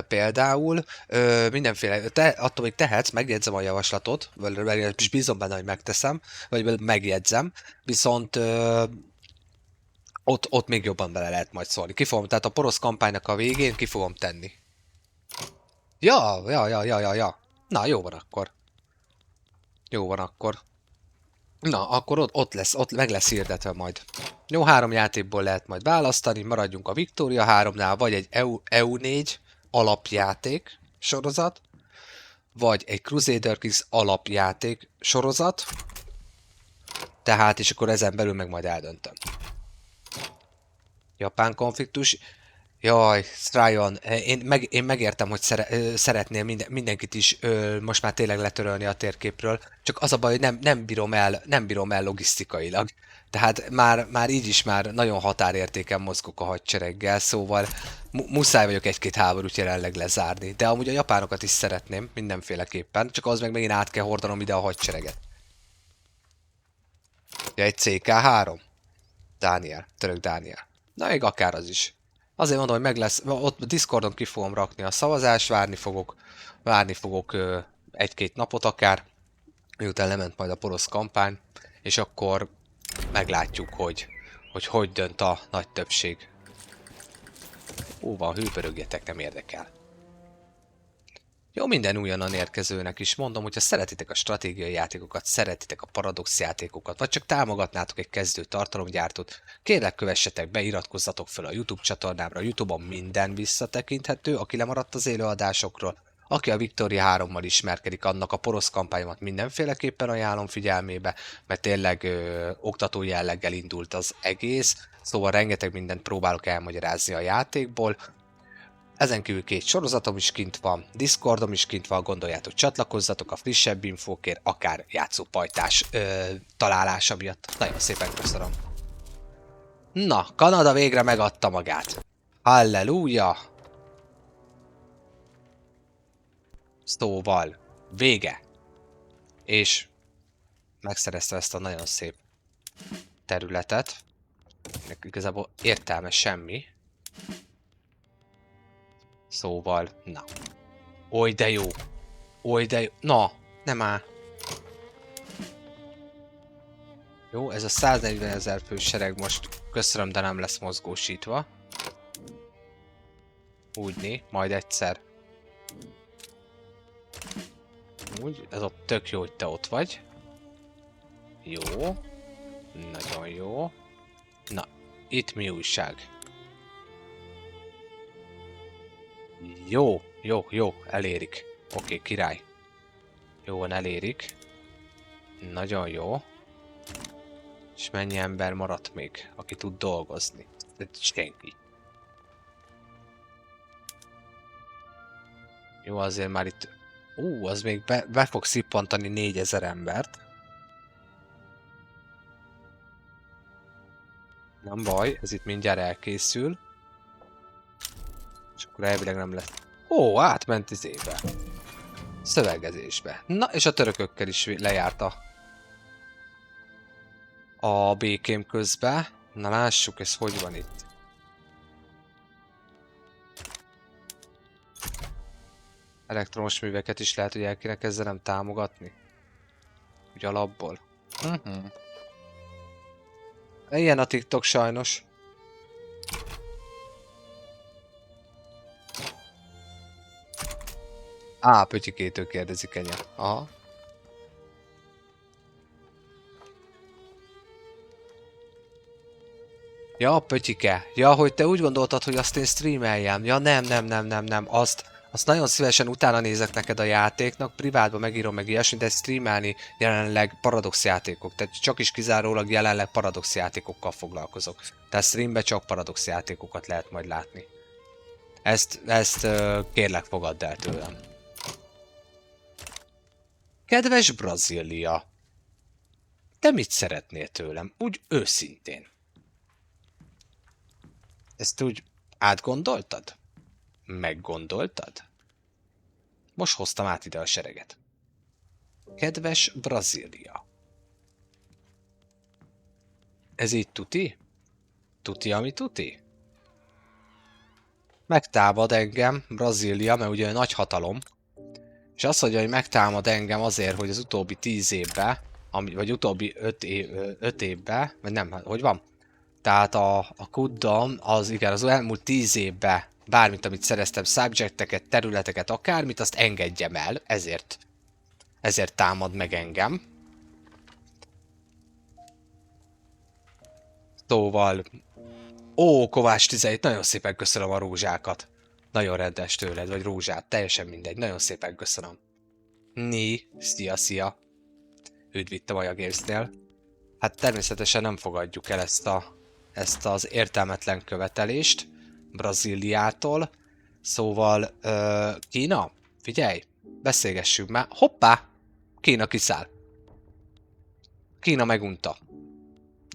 például. Mindenféle, attól még tehetsz, megjegyzem a javaslatot, és bízom benne, hogy megteszem, vagy megjegyzem, viszont ott még jobban bele lehet majd szólni. Tehát a porosz kampánynak a végén ki fogom tenni. Ja. Na, jó van akkor. Jó van akkor. Na, akkor ott meg lesz hirdetve majd. Jó, 3 játékból lehet majd választani, maradjunk a Victoria 3-nál, vagy egy EU4 alapjáték sorozat, vagy egy Crusader Kings alapjáték sorozat, tehát, és akkor ezen belül meg majd eldöntöm. Japán konfliktus. Jaj, Ryan, én megértem, hogy szeretnél mindenkit is most már tényleg letörölni a térképről, csak az a baj, hogy nem bírom el logisztikailag. Tehát már így is már nagyon határértéken mozgok a hadsereggel, szóval muszáj vagyok egy-két háborút jelenleg lezárni. De amúgy a japánokat is szeretném mindenféleképpen, csak az meg megint át kell hordanom ide a hadsereget. Ja, egy CK3. Dániel, török Dániel. Na, még akár az is. Azért mondom, hogy meg lesz, ott Discordon ki fogom rakni a szavazást, várni fogok egy-két napot akár, miután lement majd a porosz kampány, és akkor meglátjuk, hogy dönt a nagy többség. Ó, van, hőpörögjetek, nem érdekel. Jó, minden újonnan érkezőnek is mondom, hogyha szeretitek a stratégiai játékokat, szeretitek a paradox játékokat, vagy csak támogatnátok egy kezdő tartalomgyártót, kérlek kövessetek be, iratkozzatok fel a YouTube csatornámra, a YouTube-on minden visszatekinthető, aki lemaradt az élőadásokról, aki a Victoria 3-mal ismerkedik, annak a porosz kampányomat mindenféleképpen ajánlom figyelmébe, mert tényleg oktató jelleggel indult az egész, szóval rengeteg mindent próbálok elmagyarázni a játékból. Ezen kívül 2 sorozatom is kint van, Discordom is kint van, gondoljátok, csatlakozzatok a frissebb infókért, akár játszópajtás találása miatt. Nagyon szépen köszönöm. Na, Kanada végre megadta magát. Halleluja! Szóval, vége. És megszerezte ezt a nagyon szép területet. Igazából értelme semmi. Szóval, na. Oly de jó. Oly de jó. Na, nem áll. Jó, ez a 140 000 fős sereg most köszönöm, de nem lesz mozgósítva. Úgyné, majd egyszer. Úgy, ez ott tök jó, hogy te ott vagy. Jó. Nagyon jó. Na, itt mi újság? Jó, jó, jó, elérik. Oké, király. Jó van, elérik. Nagyon jó. És mennyi ember maradt még, aki tud dolgozni? Senki. Jó, azért már itt... az még be fog szippantani 4000 embert. Nem baj, ez itt mindjárt elkészül. És akkor elvileg nem lesz. Átment izébe. Szövegezésbe. Na, és a törökökkel is lejárt a békém közbe. Na lássuk, ez hogy van itt. Elektromos műveket is lehet, hogy el kéne kezdenem támogatni. Úgy alapból. Ilyen a TikTok sajnos. Pötyikétől kérdezik enya. Aha. Ja, Pötyike. Ja, hogy te úgy gondoltad, hogy azt én streameljem. Ja, nem. Azt nagyon szívesen utána nézek neked a játéknak, privátban megírom meg ilyesmit, de streamelni jelenleg paradox játékok. Tehát csak is kizárólag jelenleg paradox játékokkal foglalkozok. Tehát streamben csak paradox játékokat lehet majd látni. Ezt kérlek fogadd el tőlem. Kedves Brazília, te mit szeretnél tőlem? Úgy őszintén. Ezt úgy átgondoltad? Meggondoltad? Most hoztam át ide a sereget. Kedves Brazília. Ez így tuti? Tuti, ami tuti? Megtámad engem Brazília, mert ugye nagy hatalom. És azt mondja, hogy megtámad engem azért, hogy az utóbbi 10 évben, vagy utóbbi 5 évben, vagy nem, hogy van? Tehát a kuddam, az igen, az elmúlt 10 évben bármit, amit szereztem, subjecteket, területeket, akármit, azt engedjem el, ezért támad meg engem. Szóval... Kovács 17, nagyon szépen köszönöm a rózsákat. Nagyon rendes tőled, vagy rózsát, teljesen mindegy, nagyon szépen köszönöm. Szia. Üdv itt a Maja Games-nél. Hát természetesen nem fogadjuk el ezt az értelmetlen követelést Brazíliától. Szóval, Kína, figyelj, beszélgessünk már. Hoppá! Kína kiszáll. Kína megunta.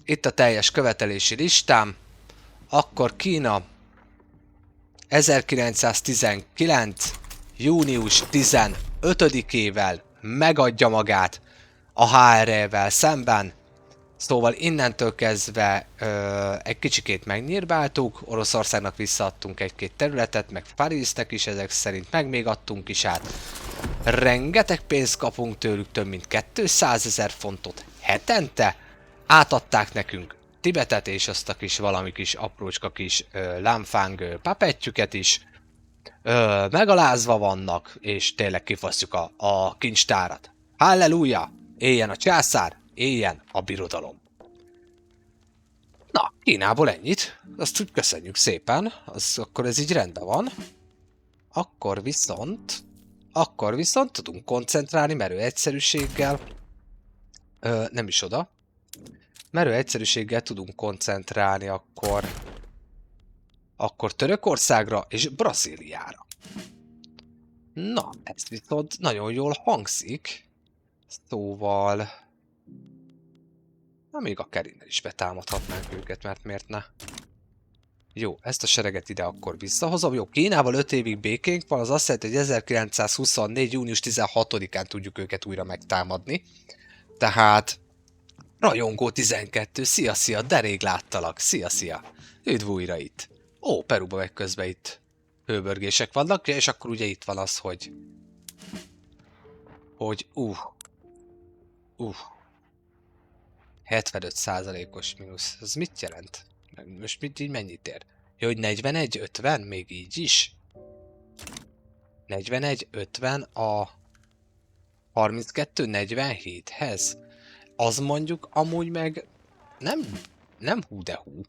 Itt a teljes követelési listám. Akkor Kína 1919. június 15-ével megadja magát a HRE-vel szemben. Szóval innentől kezdve egy kicsikét megnyírbáltuk, Oroszországnak visszaadtunk egy-két területet, meg Parisnek is ezek szerint, meg még adtunk is át. Rengeteg pénzt kapunk tőlük, több mint 200 000 fontot hetente. Átadták nekünk Tibetet és azt a kis valami kis aprócska kis lámfáng papettjüket is. Megalázva vannak, és tényleg kifasztjuk a kincstárat. Halleluja! Éljen a császár, éljen a birodalom! Na, Kínából ennyit. Azt úgy köszönjük szépen. Akkor ez így rendben van. Akkor viszont tudunk koncentrálni merő egyszerűséggel. Nem is oda. Merő egyszerűséggel tudunk koncentrálni akkor Törökországra és Brazíliára. Na, ez viszont nagyon jól hangzik. Szóval... Na, még a Kerinnel is betámadhatnánk őket, mert miért ne? Jó, ezt a sereget ide akkor visszahozom. Jó, Kínával 5 évig békénk van, az azt jelenti, hogy 1924. június 16-án tudjuk őket újra megtámadni. Tehát... Rajongó 12, szia, de rég láttalak, szia. Üdv újra itt. Ó, Peruba meg közben itt hőbörgések vannak, és akkor ugye itt van az, hogy 75%-os mínusz. Ez mit jelent? Most így mennyit ér? Jó, hogy 41-50? Még így is? 41-50 a 32-47-hez? Az mondjuk amúgy meg nem hú de hú.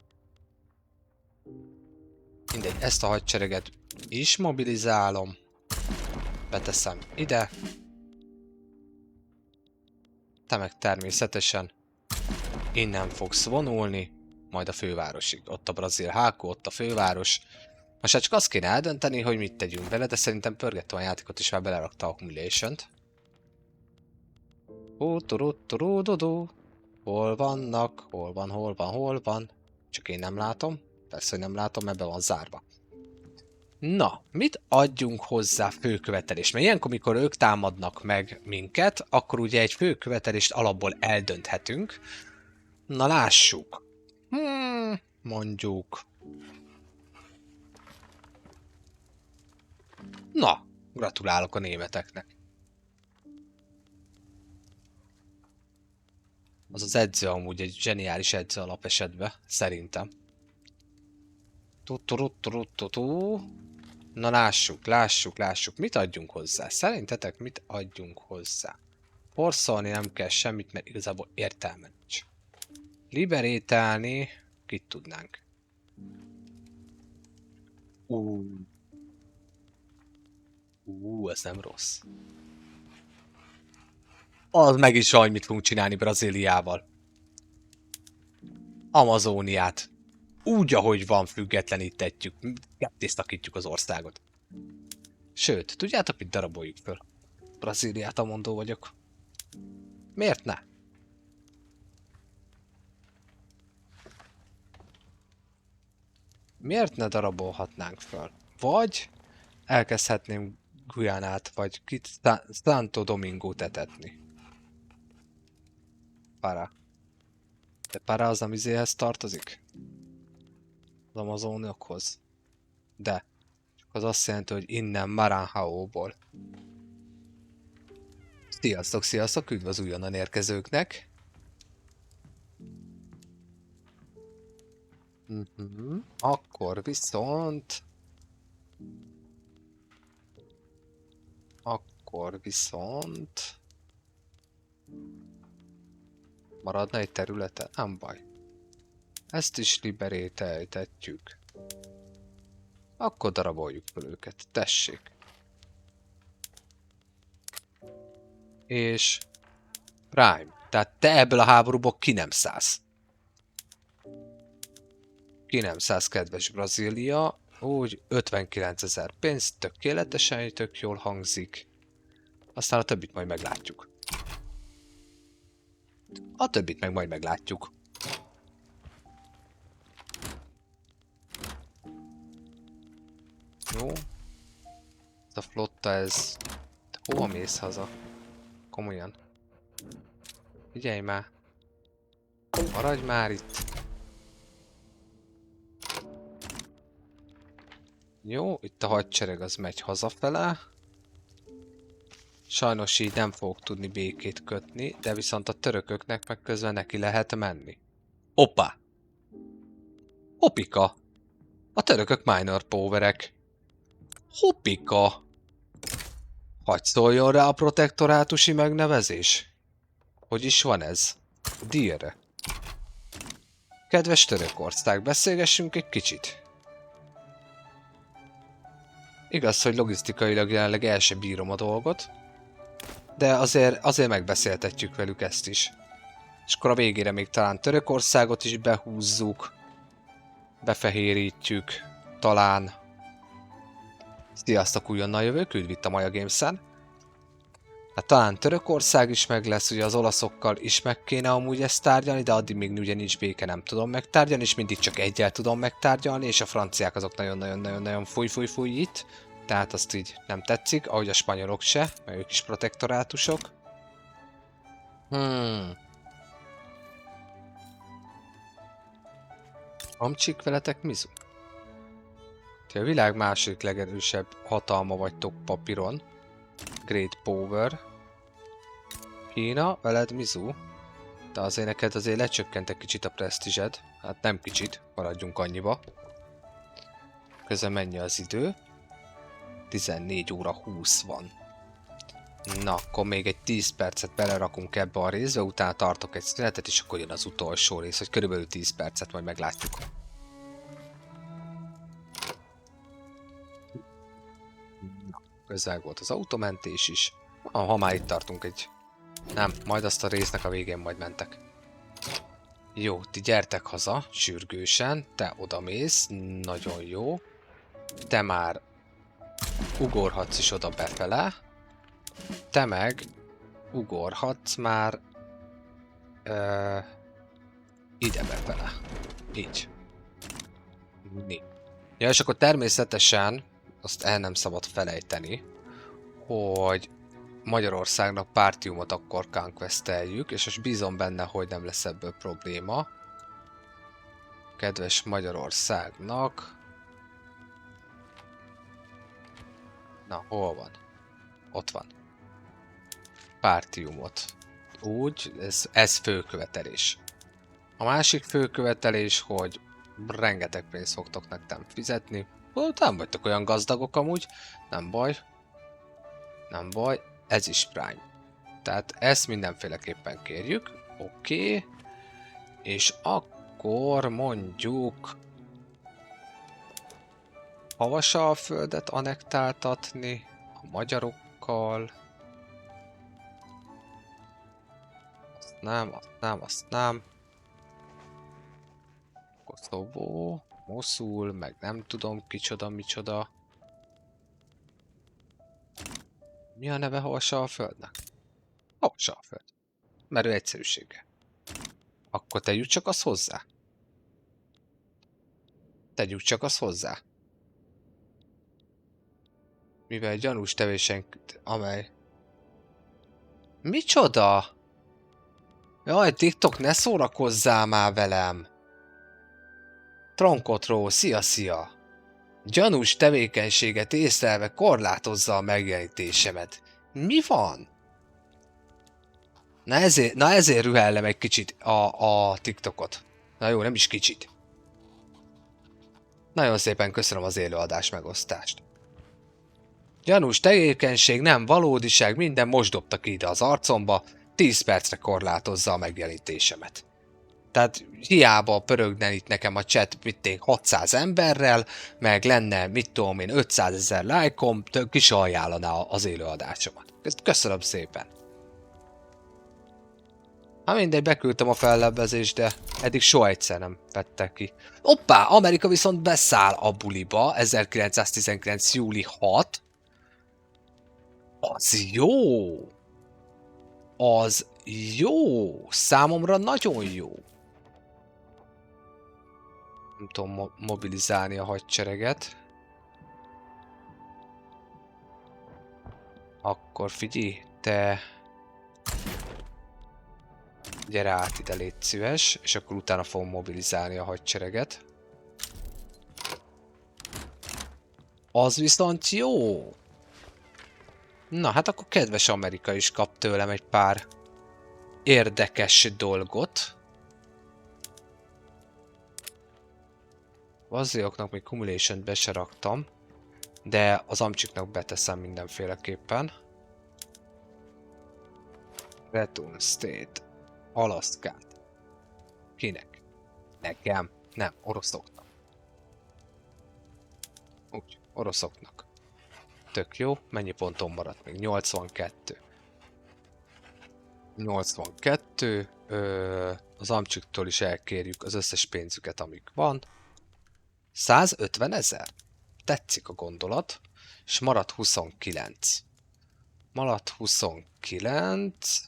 Mindegy, ezt a hadsereget is mobilizálom. Beteszem ide. Te meg természetesen innen fogsz vonulni, majd a fővárosig. Ott a brazil hákó, ott a főváros. Most hát csak azt kéne eldönteni, hogy mit tegyünk vele, de szerintem pörgettem a játékot is már belerakta a Accumulation-t. Hol vannak? Hol van? Csak én nem látom. Persze, hogy nem látom, mert be van zárva. Na, mit adjunk hozzá főkövetelést? Mert ilyenkor, amikor ők támadnak meg minket, akkor ugye egy főkövetelést alapból eldönthetünk. Na, lássuk. Mondjuk. Na, gratulálok a németeknek. Az az edző amúgy egy zseniális edző alapesetben, szerintem. Na lássuk. Mit adjunk hozzá? Szerintetek mit adjunk hozzá? Forszolni nem kell semmit, mert igazából értelme nincs. Liberétálni, kit tudnánk? Ez nem rossz. Az meg is van, hogy mit fogunk csinálni Brazíliával. Amazóniát. Úgy, ahogy van, függetlenítetjük. Kettészakítjuk az országot. Sőt, tudjátok, mit daraboljuk föl? Brazíliát amondó vagyok. Miért ne? Miért ne darabolhatnánk föl? Vagy elkezdhetném Guyánát, vagy Santo Domingót etetni. Para. De Para az amizéhez tartozik? Az amazóniokhoz? De. Csak az azt jelenti, hogy innen Maranhão-ból. Sziasztok, üdv az újonnan érkezőknek. Akkor viszont... Maradna egy területe? Nem baj. Ezt is liberételtetjük. Akkor daraboljuk fel őket. Tessék. És... Prime. Tehát te ebből a háborúból ki nem szállsz. Ki nem szállsz, kedves Brazília. Úgy 59 000 pénz, tökéletesen, tök jól hangzik. Aztán a többit majd meglátjuk. A többit meg majd meglátjuk. Jó. Ez a flotta, ez... Hova mész haza? Komolyan. Figyelj már. maradj már itt. Jó, itt a hadsereg az megy hazafele. Sajnos így nem fogok tudni békét kötni, de viszont a törököknek meg közben neki lehet menni. Hoppá! Hoppika! A törökök minor powerek. Hoppika! Hagy szóljon rá a protektorátusi megnevezés. Hogy is van ez? Dire. Kedves Törökország, beszélgessünk egy kicsit. Igaz, hogy logisztikailag jelenleg el sem bírom a dolgot, de azért megbeszéltetjük velük ezt is. És akkor a végére még talán Törökországot is behúzzuk, befehérítjük, talán. Sziasztok, újonnan jövök, üdv itt a Maja Games-en. Hát talán Törökország is meg lesz, ugye az olaszokkal is meg kéne amúgy ezt tárgyalni, de addig még ugye nincs béke, nem tudom megtárgyalni, és mindig csak egyel tudom megtárgyalni, és a franciák azok nagyon-nagyon-nagyon fúj itt. Tehát azt így nem tetszik, ahogy a spanyolok se, mert ők is protektorátusok. Amcsik veletek mizu? Ti a világ második legerősebb hatalma vagytok papíron. Great Power. Kína, veled mizu? De azért neked azért lecsökkent egy kicsit a presztízsed. Hát nem kicsit, maradjunk annyiba. Közben mennyi az idő? 14 óra 20 van. Na, akkor még egy 10 percet belerakunk ebbe a részbe, utána tartok egy szünetet, és akkor jön az utolsó rész, hogy körülbelül 10 percet, majd meglátjuk. Na, közel volt az automentés is. Ha már itt tartunk egy... Nem, majd azt a résznek a végén majd mentek. Jó, ti gyertek haza, sürgősen, te odamész, nagyon jó. Te már ugorhatsz is oda befele. Te meg ugorhatsz már ide befele. Így. Ja, és akkor természetesen azt el nem szabad felejteni, hogy Magyarországnak Partiumot akkor conquesteljük, és most bízom benne, hogy nem lesz ebből probléma. Kedves Magyarországnak... Na, hol van? Ott van. Partiumot. Úgy, ez főkövetelés. A másik főkövetelés, hogy rengeteg pénzt fogtok nektem fizetni. Nem vagytok olyan gazdagok amúgy, nem baj. Nem baj, ez is Prime. Tehát ezt mindenféleképpen kérjük. Oké. És akkor mondjuk... Havasalföldet annektáltatni a magyarokkal. Azt nem. Koszovó, Moszul, meg nem tudom kicsoda, micsoda. Mi a neve Havasalföldnek? Havasalföld. Mert ő egyszerűsége. Akkor tegyük csak azt hozzá. Tegyük csak azt hozzá. Mivel gyanús tevésen, amely... Micsoda? Jaj, TikTok, ne szórakozzál már velem! Tronkotró, szia! Gyanús tevékenységet észlelve korlátozza a megjelenítésemet. Mi van? Na ezért rühellem egy kicsit a TikTokot. Na jó, nem is kicsit. Nagyon szépen köszönöm az élőadás megosztást. Gyanús tevékenység, nem valódiság, minden most dobtak ide az arcomba, 10 percre korlátozza a megjelenítésemet. Tehát hiába pörögne itt nekem a chat 600 emberrel, meg lenne, mit tudom én, 500 000 lájkom, ki se ajánlaná az élőadásomat. Köszönöm szépen. Hát mindegy, beküldtem a fellebbezést, de eddig soha egyszer nem vettek ki. Hoppá, Amerika viszont beszáll a buliba, 1919. júli 6. Az jó! Az jó! Számomra nagyon jó. Nem tudom mobilizálni a hadsereget. Akkor figyelj, te... Gyere át ide, légy szíves, és akkor utána fogom mobilizálni a hadsereget. Az viszont jó! Na, hát akkor kedves Amerika is kap tőlem egy pár érdekes dolgot. Vazzióknak még Cumulation-t be se raktam, de az amcsiknak beteszem mindenféleképpen. Return State. Alaszkát. Kinek? Nekem. Nem, oroszoknak. Úgy, oroszoknak. Tök jó. Mennyi ponton maradt még? 82. 82. Az amcsiktól is elkérjük az összes pénzüket, amik van. 150 000? Tetszik a gondolat. És maradt 29. Maradt 29.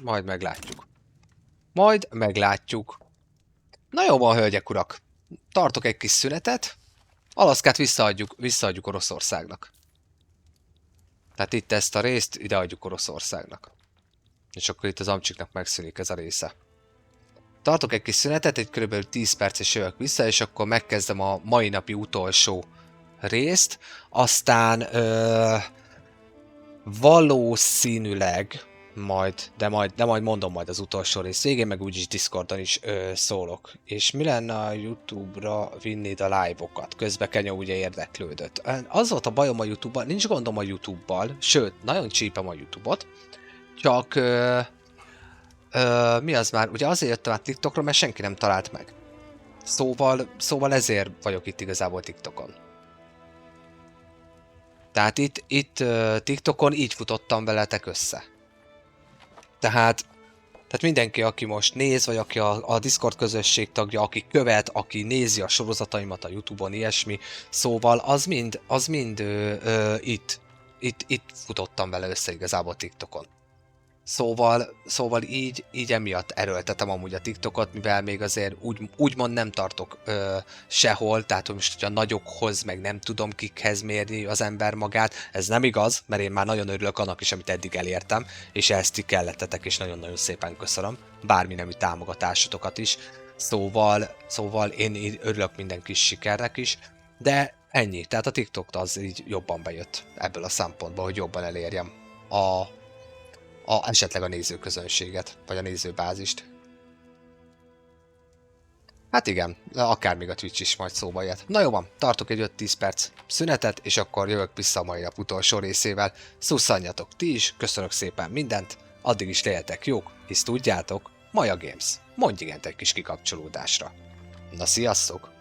Majd meglátjuk. Majd meglátjuk. Na jó van, hölgyek, urak. Tartok egy kis szünetet. Alaszkát visszaadjuk Oroszországnak. Tehát itt ezt a részt ideadjuk Oroszországnak. És akkor itt az amcsiknak megszűnik ez a része. Tartok egy kis szünetet, egy kb. 10 perces jövök vissza, és akkor megkezdem a mai napi utolsó részt. Aztán valószínűleg de majd mondom majd az utolsó rész végén, meg úgyis Discordon is szólok. És mi lenne a YouTube-ra vinni a live-okat? Közben Kenya ugye érdeklődött. Az volt a bajom a YouTube-bal, nincs gondom a YouTube-bal, sőt, nagyon csípem a YouTube-ot, csak mi az már, ugye azért jöttem át TikTokra, mert senki nem talált meg. Szóval ezért vagyok itt igazából TikTokon. Tehát itt TikTokon így futottam veletek össze. Tehát mindenki, aki most néz, vagy aki a Discord közösség tagja, aki követ, aki nézi a sorozataimat a YouTube-on, ilyesmi, szóval az mind itt futottam vele össze igazából TikTokon. Szóval így emiatt erőltetem amúgy a TikTokot, mivel még azért úgymond nem tartok sehol, tehát hogy most hogyha nagyokhoz, meg nem tudom kikhez mérni az ember magát, ez nem igaz, mert én már nagyon örülök annak is, amit eddig elértem, és ezt ti kellettetek, és nagyon-nagyon szépen köszönöm, bármi nemű támogatásotokat is, szóval én örülök minden kis sikernek is, de ennyi, tehát a TikTok az így jobban bejött ebből a szempontból, hogy jobban elérjem esetleg a nézőközönséget, vagy a nézőbázist. Hát igen, akár még a Twitch is majd szóba jött. Na jó van, tartok egy 5-10 perc szünetet, és akkor jövök vissza a mai nap utolsó részével. Szusszanjatok ti is, köszönök szépen mindent, addig is legyetek jók, hisz tudjátok, Maja Games, mondj igent egy kis kikapcsolódásra. Na sziasztok!